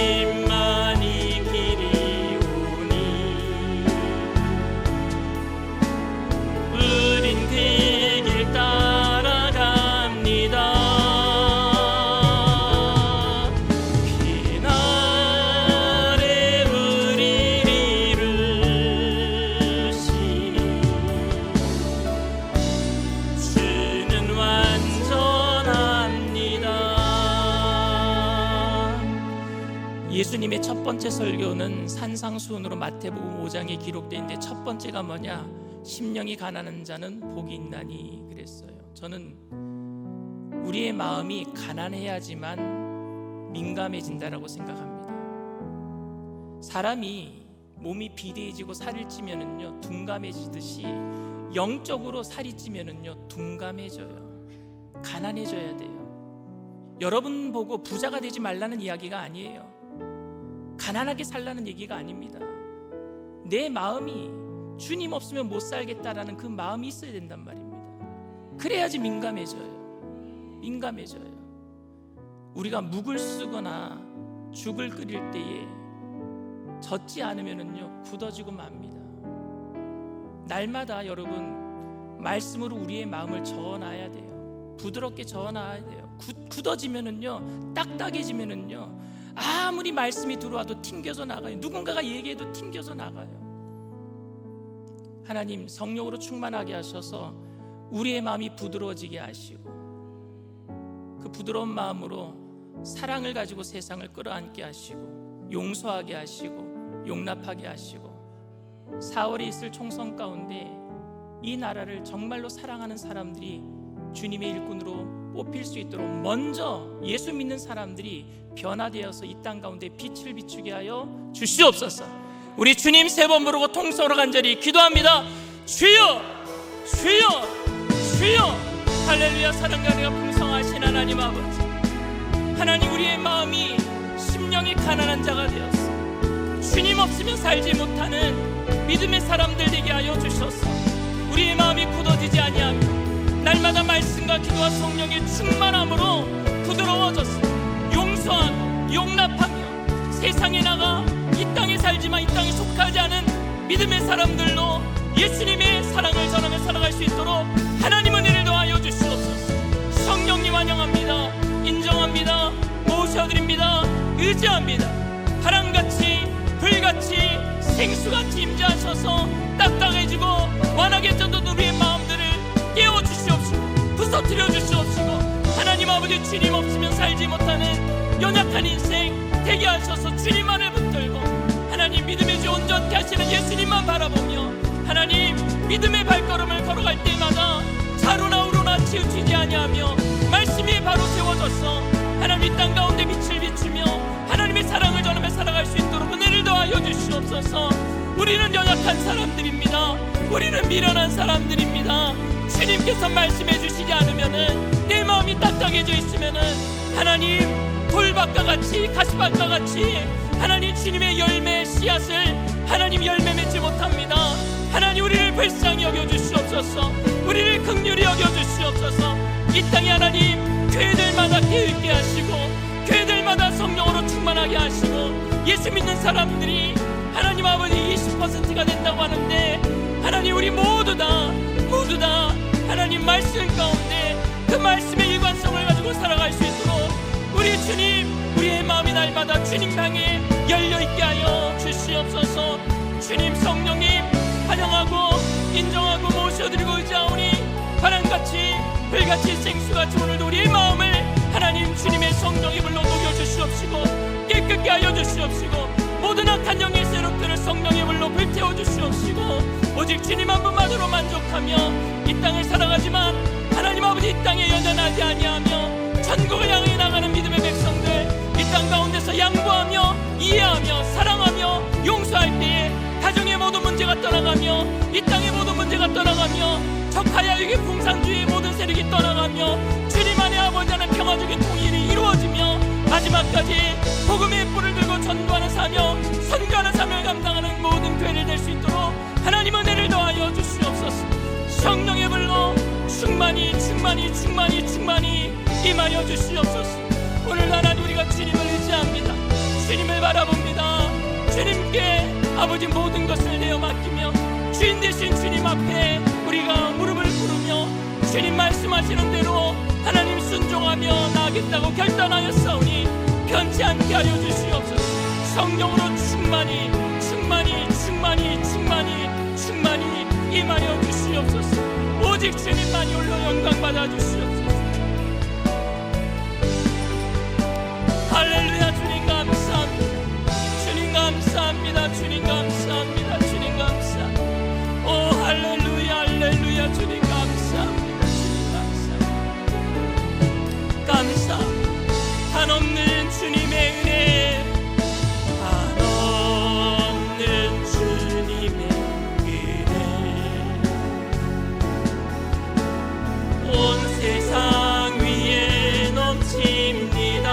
주님만이 길이 오니 우린 그 길 따라갑니다. 그날에 우릴 이루시 주는 완전합니다. 예수님의 첫 번째 설교는 산상수훈으로 마태복음 5장에 기록되어 있는데, 첫 번째가 뭐냐? 심령이 가난한 자는 복이 있나니 그랬어요. 저는 우리의 마음이 가난해야지만 민감해진다라고 생각합니다. 사람이 몸이 비대해지고 살이 찌면은요 둔감해지듯이 영적으로 살이 찌면은요 둔감해져요. 가난해져야 돼요. 여러분 보고 부자가 되지 말라는 이야기가 아니에요. 가난하게 살라는 얘기가 아닙니다. 내 마음이 주님 없으면 못 살겠다라는 그 마음이 있어야 된단 말입니다. 그래야지 민감해져요. 우리가 묵을 쓰거나 죽을 끓일 때에 젖지 않으면은요 굳어지고 맙니다. 날마다 여러분 말씀으로 우리의 마음을 저어놔야 돼요. 부드럽게 저어놔야 돼요. 굳어지면은요, 딱딱해지면은요, 아무리 말씀이 들어와도 튕겨져 나가요. 누군가가 얘기해도 튕겨져 나가요. 하나님 성령으로 충만하게 하셔서 우리의 마음이 부드러워지게 하시고, 그 부드러운 마음으로 사랑을 가지고 세상을 끌어안게 하시고, 용서하게 하시고, 용납하게 하시고, 4월에 있을 총선 가운데 이 나라를 정말로 사랑하는 사람들이 주님의 일꾼으로 뽑힐 수 있도록 먼저 예수 믿는 사람들이 변화되어서 이 땅 가운데 빛을 비추게 하여 주시옵소서. 우리 주님 3번 부르고 통성으로 간절히 기도합니다. 주여, 주여, 주여. 할렐루야. 사랑과 은혜가 풍성하신 하나님 아버지, 하나님 우리의 마음이 심령이 가난한 자가 되었어 주님 없으면 살지 못하는 믿음의 사람들 되게 하여 주셔서 우리의 마음이 굳어지지 아니하며 날마다 말씀과 기도와 성령의 충만함으로 부드러워졌어 용서하고 용납하며 세상에 나가 이 땅에 살지만 이 땅에 속하지 않은 믿음의 사람들로 예수님의 사랑을 전하며 살아갈 수 있도록 하나님 은혜를 더하여 주시옵소서. 성령님 환영합니다. 인정합니다. 모셔드립니다. 의지합니다. 바람같이 불같이 생수같이 임재하셔서 딱딱해지고 완악해졌던 우리의 마음들을 깨워주시옵시고 부서뜨려 주시옵시고, 하나님 아버지 주님 없으면 살지 못하는 연약한 인생 되게 하셔서 주님만을 붙들고 하나님 믿음의 주 온전케 하시는 예수님만 바라보며 하나님 믿음의 발걸음을 걸어갈 때마다 좌로나 우로나 치우치지 아니하며 말씀이 바로 세워져서 하나님 이 땅 가운데 빛을 비추며 하나님의 사랑을 전하며 살아갈 수 있도록 은혜를 더하여 주시옵소서. 우리는 연약한 사람들입니다. 우리는 미련한 사람들입니다. 주님께서 말씀해 주시지 않으면은 내 마음이 딱딱해져 있으면은 하나님 돌밭과 같이 가시밭과 같이 하나님 주님의 열매 씨앗을 하나님 열매 맺지 못합니다. 하나님 우리를 불쌍히 여겨주시옵소서. 우리를 긍휼히 여겨주시옵소서. 이 땅에 하나님 교회들마다 깨어있게 하시고 교회들마다 성령으로 충만하게 하시고 예수 믿는 사람들이 하나님 아버지 20%가 된다고 하는데 하나님 우리 모두 다 하나님 말씀 가운데 그 말씀의 일관성을 가지고 살아갈 수 있도록 우리 주님 우리의 마음이 날마다 주님 향해 열려있게 하여 주시옵소서. 주님 성령님 환영하고 인정하고 모셔드리고 의지하오니 바람같이 불같이 생수같이 오늘도 우리의 마음을 하나님 주님의 성령의 불로 녹여주시옵시고 깨끗게 하여 주시옵시고 모든 악한 영의 세력들을 성령의 불로 불태워 주시옵시고 오직 주님 한 분만으로 만족하며 이 땅을 살아가지만 하나님 아버지 이 땅에 연연하지 아니하며 천국을 향해 나가는 믿음의 백성들 이 땅 가운데서 양보하며 이해하며 사랑하며 용서할 때에 가정의 모든 문제가 떠나가며 이 땅의 모든 문제가 떠나가며 적하야육의 풍산주의의 모든 세력이 떠나가며 주님 안에 아버지 안에 평화적인 통일이 이루어지며 마지막까지 복음의 뿔을 들고 전도하는 사명 선교하는 사명을 감당하는 모든 교회를 될 수 있도록 하나님 은혜를 더하여 주시옵소서. 성령의 불로 충만히 임하여 주시옵소서. 오늘 하나님 우리가 주님을 의지합니다. 주님을 바라봅니다. 주님께 아버지 모든 것을 내어 맡기며 주인 되신 주님 앞에 우리가 무릎을 꿇으며 주님 말씀하시는 대로 하나님 순종하며 나아가겠다고 결단하였사오니 변치 않게 하여 주시옵소서. 성령으로 충만히 임하여 주시옵소서. 오직 주님만이 홀로 영광 받아 주시옵소서. 할렐루야. 주님 감사합니다. 주님 감사합니다. 주님 감사합니다. 주님 감사합니다. 오 할렐루야 할렐루야. 주님 감사합니다. 주님 감사합니다. 한없는 주님의 은혜 한없는 주님의 은혜 온 세상 위에 넘칩니다.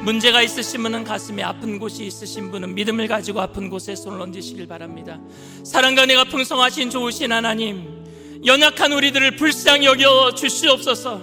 문제가 있으신 분은, 가슴에 아픈 곳이 있으신 분은 믿음을 가지고 아픈 곳에 손을 얹으시길 바랍니다. 사랑과 은혜가 풍성하신 좋으신 하나님, 연약한 우리들을 불쌍히 여겨 주시옵소서.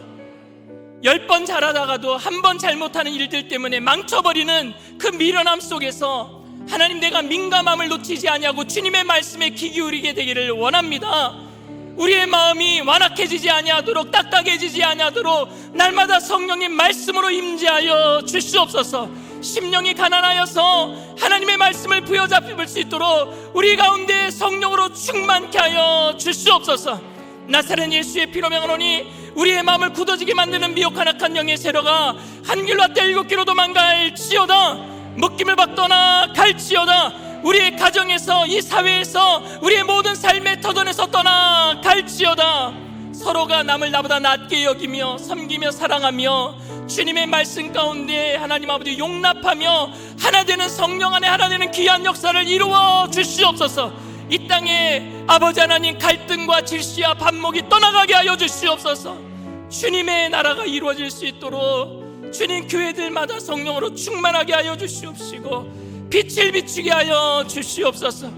10번 잘하다가도 한 번 잘못하는 일들 때문에 망쳐버리는 그 미련함 속에서 하나님, 내가 민감함을 놓치지 아니하고 주님의 말씀에 귀 기울이게 되기를 원합니다. 우리의 마음이 완악해지지 아니하도록, 딱딱해지지 아니하도록 날마다 성령님 말씀으로 임재하여 주시옵소서. 심령이 가난하여서 하나님의 말씀을 부여잡을 수 있도록 우리 가운데 성령으로 충만케 하여 주시옵소서. 나사렛 예수의 피로 명하노니 우리의 마음을 굳어지게 만드는 미혹한 악한 영의 세력아, 한 길로 왔다 7길로 도망갈지어다. 묶임을 받거나 갈지어다. 우리의 가정에서, 이 사회에서, 우리의 모든 삶의 터전에서 떠나갈지어다. 서로가 남을 나보다 낮게 여기며 섬기며 사랑하며 주님의 말씀 가운데 하나님 아버지 용납하며 하나 되는 성령 안에 하나 되는 귀한 역사를 이루어 주시옵소서. 이 땅에 아버지 하나님, 갈등과 질시와 반목이 떠나가게 하여 주시옵소서. 주님의 나라가 이루어질 수 있도록 주님 교회들마다 성령으로 충만하게 하여 주시옵시고 빛을 비추게 하여 주시옵소서.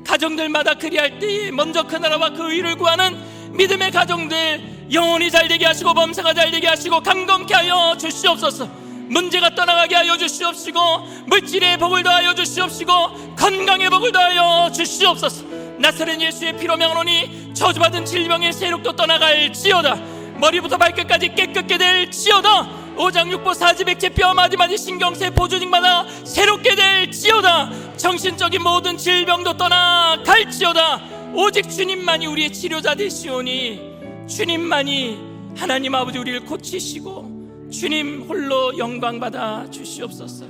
가정들마다 그리할 때에 먼저 그 나라와 그 의를 구하는 믿음의 가정들 영혼이 잘되게 하시고 범사가 잘되게 하시고 강건케 하여 주시옵소서. 문제가 떠나가게 하여 주시옵시고 물질의 복을 더하여 주시옵시고 건강의 복을 더하여 주시옵소서. 나사렛 예수의 피로 명하노니 저주받은 질병의 세력도 떠나갈지어다. 머리부터 발끝까지 깨끗게 될지어다. 오장육부 사지백체 뼈 마디마디 신경세포 조직마다 새롭게 될지어다. 정신적인 모든 질병도 떠나갈지어다. 오직 주님만이 우리의 치료자 되시오니 주님만이 하나님 아버지 우리를 고치시고 주님 홀로 영광 받아 주시옵소서.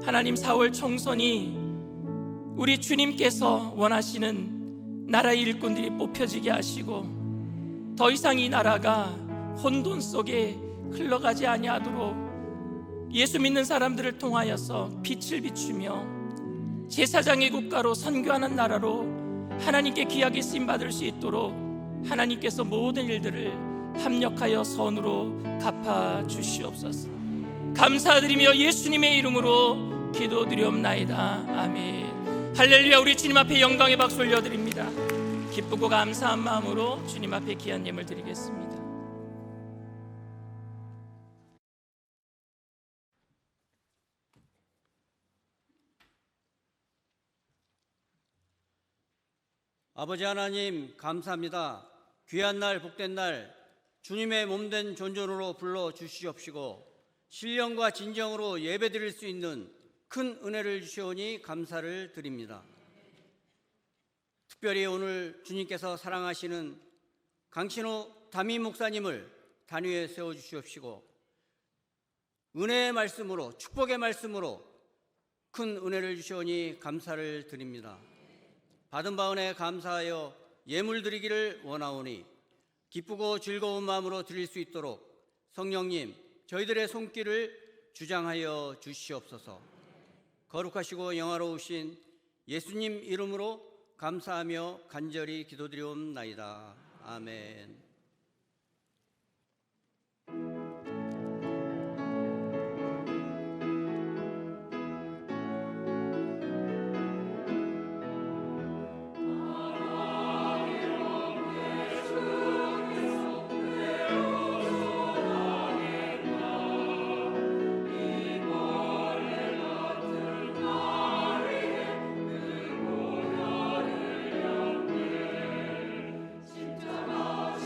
하나님, 4월 총선이 우리 주님께서 원하시는 나라의 일꾼들이 뽑혀지게 하시고 더 이상 이 나라가 혼돈 속에 흘러가지 아니하도록 예수 믿는 사람들을 통하여서 빛을 비추며 제사장의 국가로 선교하는 나라로 하나님께 귀하게 쓰임받을 수 있도록 하나님께서 모든 일들을 합력하여 선으로 갚아 주시옵소서. 감사드리며 예수님의 이름으로 기도드리옵나이다. 아멘. 할렐루야. 우리 주님 앞에 영광의 박수 올려드립니다. 기쁘고 감사한 마음으로 주님 앞에 귀한 예물 드리겠습니다. 아버지 하나님, 감사합니다. 귀한 날, 복된 날 주님의 몸된 존존으로 불러주시옵시고 신령과 진정으로 예배드릴 수 있는 큰 은혜를 주시오니 감사를 드립니다. 특별히 오늘 주님께서 사랑하시는 강신호 담임 목사님을 단위에 세워주시옵시고 은혜의 말씀으로, 축복의 말씀으로 큰 은혜를 주시오니 감사를 드립니다. 받은 바 은혜에 감사하여 예물 드리기를 원하오니 기쁘고 즐거운 마음으로 드릴 수 있도록 성령님, 저희들의 손길을 주장하여 주시옵소서. 거룩하시고 영화로우신 예수님 이름으로 감사하며 간절히 기도드리옵나이다. 아멘. 십자가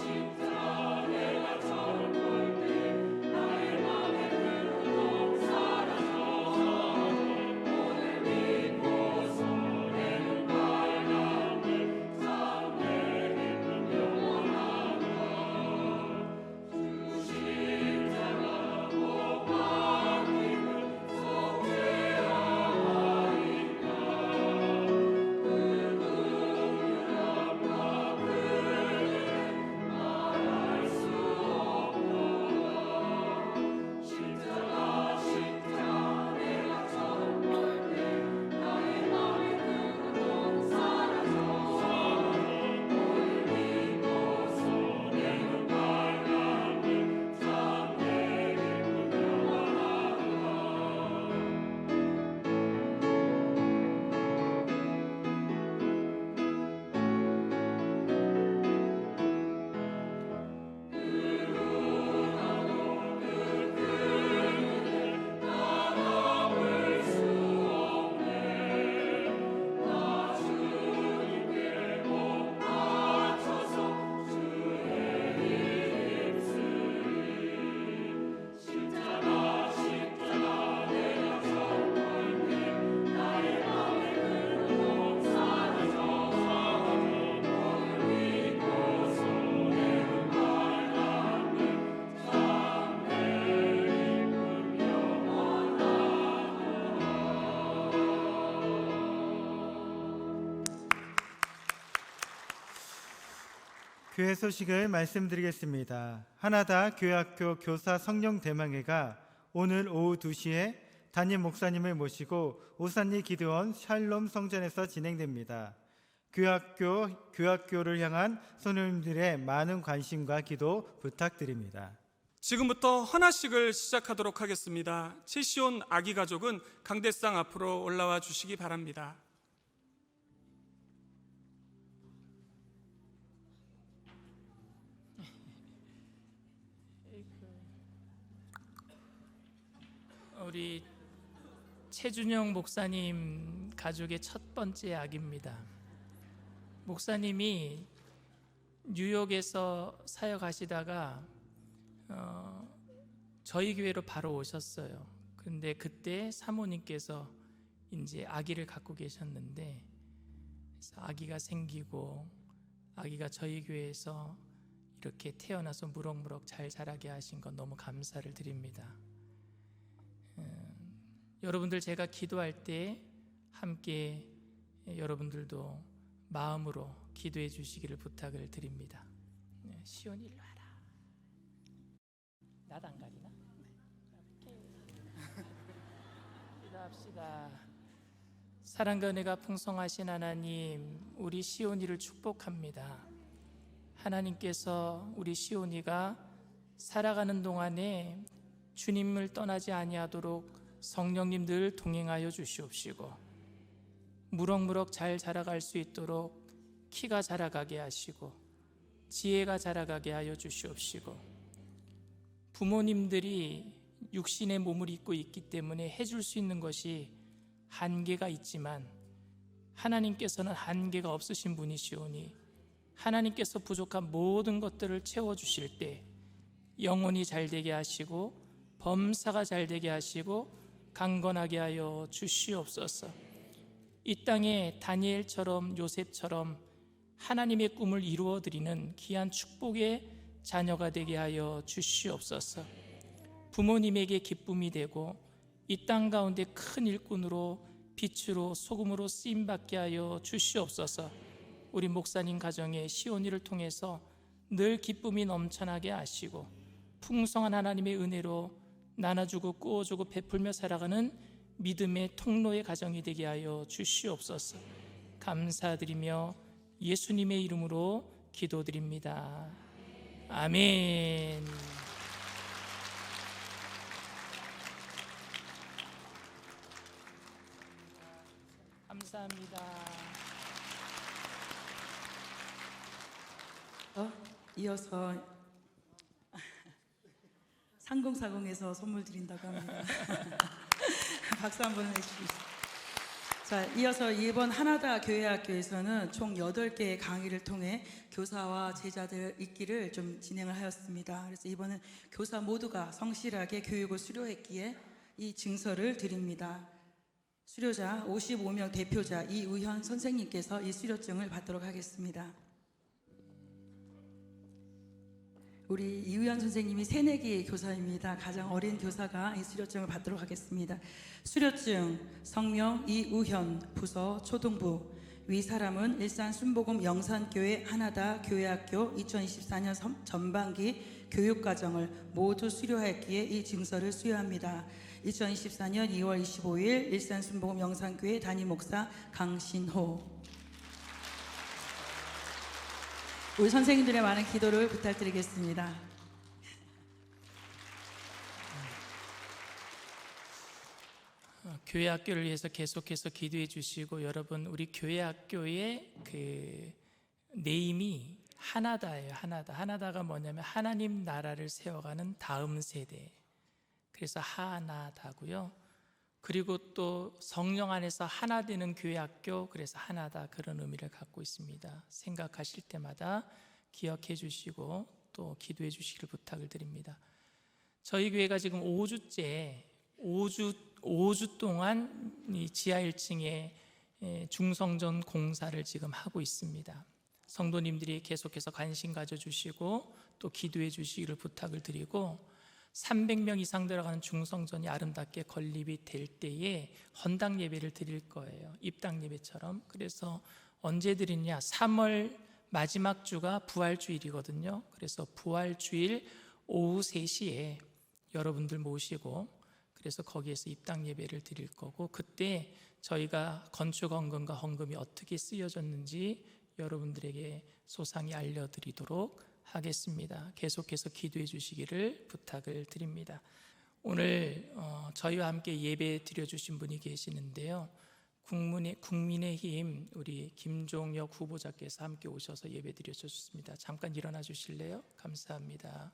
교회 소식을 말씀드리겠습니다. 하나다 교회학교 교사 성령 대망회가 오늘 오후 2시에 담임 목사님을 모시고 오산리 기도원 샬롬 성전에서 진행됩니다. 교학교를 향한 성도님들의 많은 관심과 기도 부탁드립니다. 지금부터 헌화식을 시작하도록 하겠습니다. 채시온 아기 가족은 강대상 앞으로 올라와 주시기 바랍니다. 우리 최준영 목사님 가족의 첫 번째 아기입니다. 목사님이 뉴욕에서 사역하시다가 저희 교회로 바로 오셨어요. 그런데 그때 사모님께서 이제 아기를 갖고 계셨는데, 그래서 아기가 생기고 아기가 저희 교회에서 이렇게 태어나서 무럭무럭 잘 자라게 하신 건 너무 감사를 드립니다. 여러분들 제가 기도할 때 함께 여러분들도 마음으로 기도해 주시기를 부탁을 드립니다. 시온 일로 와라. 나도 안 가리나? 기도합시다. 사랑과 은혜가 풍성하신 하나님, 우리 시온이를 축복합니다. 하나님께서 우리 시온이가 살아가는 동안에 주님을 떠나지 아니하도록 성령님 늘 동행하여 주시옵시고, 무럭무럭 잘 자라갈 수 있도록 키가 자라가게 하시고 지혜가 자라가게 하여 주시옵시고, 부모님들이 육신의 몸을 입고 있기 때문에 해줄 수 있는 것이 한계가 있지만 하나님께서는 한계가 없으신 분이시오니 하나님께서 부족한 모든 것들을 채워주실 때 영혼이 잘되게 하시고 범사가 잘되게 하시고 강건하게 하여 주시옵소서. 이 땅에 다니엘처럼 요셉처럼 하나님의 꿈을 이루어드리는 귀한 축복의 자녀가 되게 하여 주시옵소서. 부모님에게 기쁨이 되고 이 땅 가운데 큰 일꾼으로 빛으로 소금으로 쓰임받게 하여 주시옵소서. 우리 목사님 가정의 시온이를 통해서 늘 기쁨이 넘쳐나게 하시고 풍성한 하나님의 은혜로 나눠주고 꾸어주고 베풀며 살아가는 믿음의 통로의 가정이 되게 하여 주시옵소서. 감사드리며 예수님의 이름으로 기도드립니다. 아멘. 감사합니다. 이어서 상공사공에서 선물 드린다고 합니다. 박수 한번 해주시겠습니다. 자, 이어서 이번 하나다 교회학교에서는 총 8개의 강의를 통해 교사와 제자들 있기를 좀 진행을 하였습니다. 그래서 이번은 교사 모두가 성실하게 교육을 수료했기에 이 증서를 드립니다. 수료자 55명 대표자 이우현 선생님께서 이 수료증을 받도록 하겠습니다. 우리 이우현 선생님이 새내기 교사입니다. 가장 어린 교사가 이 수료증을 받도록 하겠습니다. 수료증 성명 이우현 부서 초등부, 위 사람은 일산 순복음 영산교회 하나다 교회학교 2024년 전반기 교육과정을 모두 수료하였기에 이 증서를 수여합니다. 2024년 2월 25일 일산 순복음 영산교회 담임 목사 강신호. 우리 선생님들의 많은 기도를 부탁드리겠습니다. 교회 학교를 위해서 계속해서 기도해 주시고, 여러분 우리 교회 학교의 그 네임이 하나다예요. 하나다가 뭐냐면 하나님 나라를 세워가는 다음 세대, 그래서 하나다고요. 그리고 또 성령 안에서 하나 되는 교회 학교, 그래서 하나다, 그런 의미를 갖고 있습니다. 생각하실 때마다 기억해 주시고 또 기도해 주시기를 부탁을 드립니다. 저희 교회가 지금 5주째 5주 동안 이 지하 1층에 중성전 공사를 지금 하고 있습니다. 성도님들이 계속해서 관심 가져주시고 또 기도해 주시기를 부탁을 드리고, 300명 이상 들어가는 중성전이 아름답게 건립이 될 때에 헌당 예배를 드릴 거예요. 입당 예배처럼. 그래서 언제 드리냐? 3월 마지막 주가 부활주일이거든요. 그래서 부활주일 오후 3시에 여러분들 모시고 그래서 거기에서 입당 예배를 드릴 거고, 그때 저희가 건축헌금과 헌금이 어떻게 쓰여졌는지 여러분들에게 소상히 알려드리도록 하겠습니다. 계속해서 기도해 주시기를 부탁을 드립니다. 오늘 저희와 함께 예배 드려주신 분이 계시는데요, 국민의힘 우리 김종혁 후보자께서 함께 오셔서 예배 드려주셨습니다. 잠깐 일어나 주실래요? 감사합니다.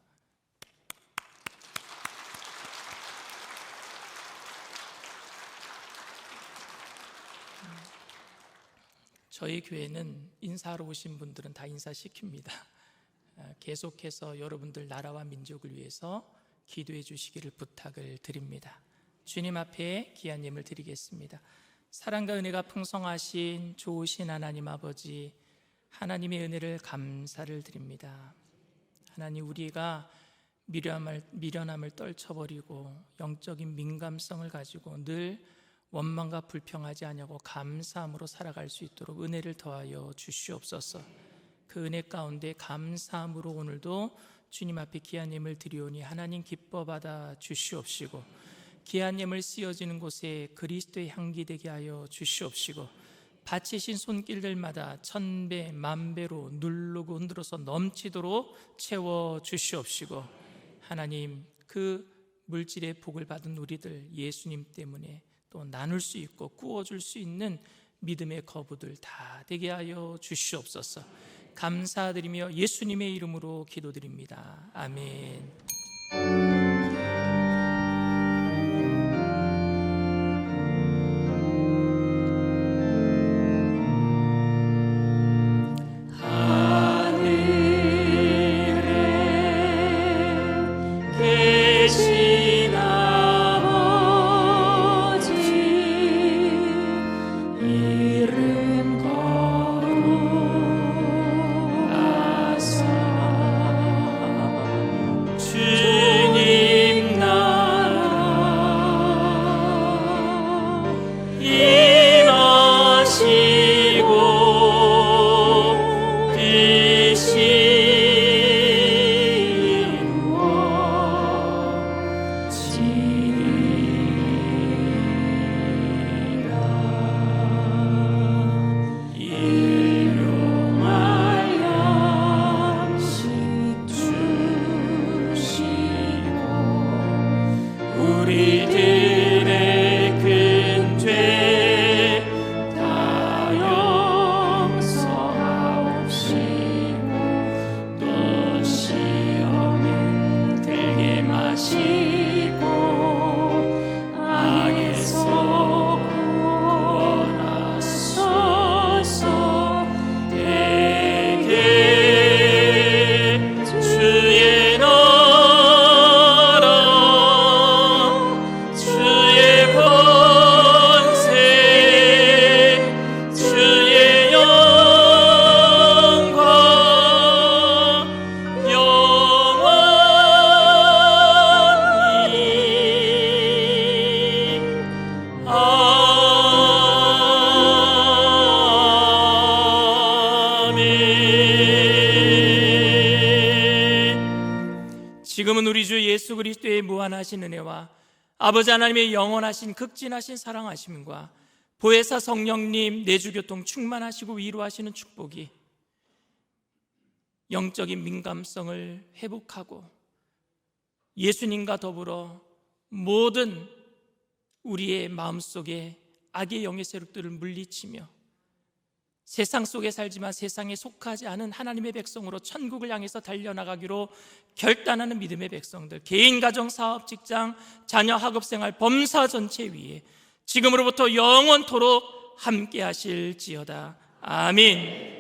저희 교회는 인사하러 오신 분들은 다 인사시킵니다. 계속해서 여러분들 나라와 민족을 위해서 기도해 주시기를 부탁을 드립니다. 주님 앞에 귀한 예물 드리겠습니다. 사랑과 은혜가 풍성하신 좋으신 하나님 아버지, 하나님의 은혜를 감사를 드립니다. 하나님, 우리가 미련함을 떨쳐버리고 영적인 민감성을 가지고 늘 원망과 불평하지 아니하고 감사함으로 살아갈 수 있도록 은혜를 더하여 주시옵소서. 그 은혜 가운데 감사함으로 오늘도 주님 앞에 귀한 예물 드리오니 하나님 기뻐 받아 주시옵시고, 귀한 예물 쓰여지는 곳에 그리스도의 향기 되게 하여 주시옵시고, 바치신 손길들마다 1000배 만배로 누르고 흔들어서 넘치도록 채워 주시옵시고, 하나님 그 물질의 복을 받은 우리들 예수님 때문에 또 나눌 수 있고 꾸어줄 수 있는 믿음의 거부들 다 되게 하여 주시옵소서. 감사드리며 예수님의 이름으로 기도드립니다. 아멘. 지금은 우리 주 예수 그리스도의 무한하신 은혜와 아버지 하나님의 영원하신 극진하신 사랑하심과 보혜사 성령님 내주교통 충만하시고 위로하시는 축복이 영적인 민감성을 회복하고 예수님과 더불어 모든 우리의 마음속에 악의 영의 세력들을 물리치며 세상 속에 살지만 세상에 속하지 않은 하나님의 백성으로 천국을 향해서 달려나가기로 결단하는 믿음의 백성들, 개인, 가정, 사업, 직장, 자녀, 학업생활, 범사 전체 위에 지금으로부터 영원토록 함께 하실지어다. 아멘.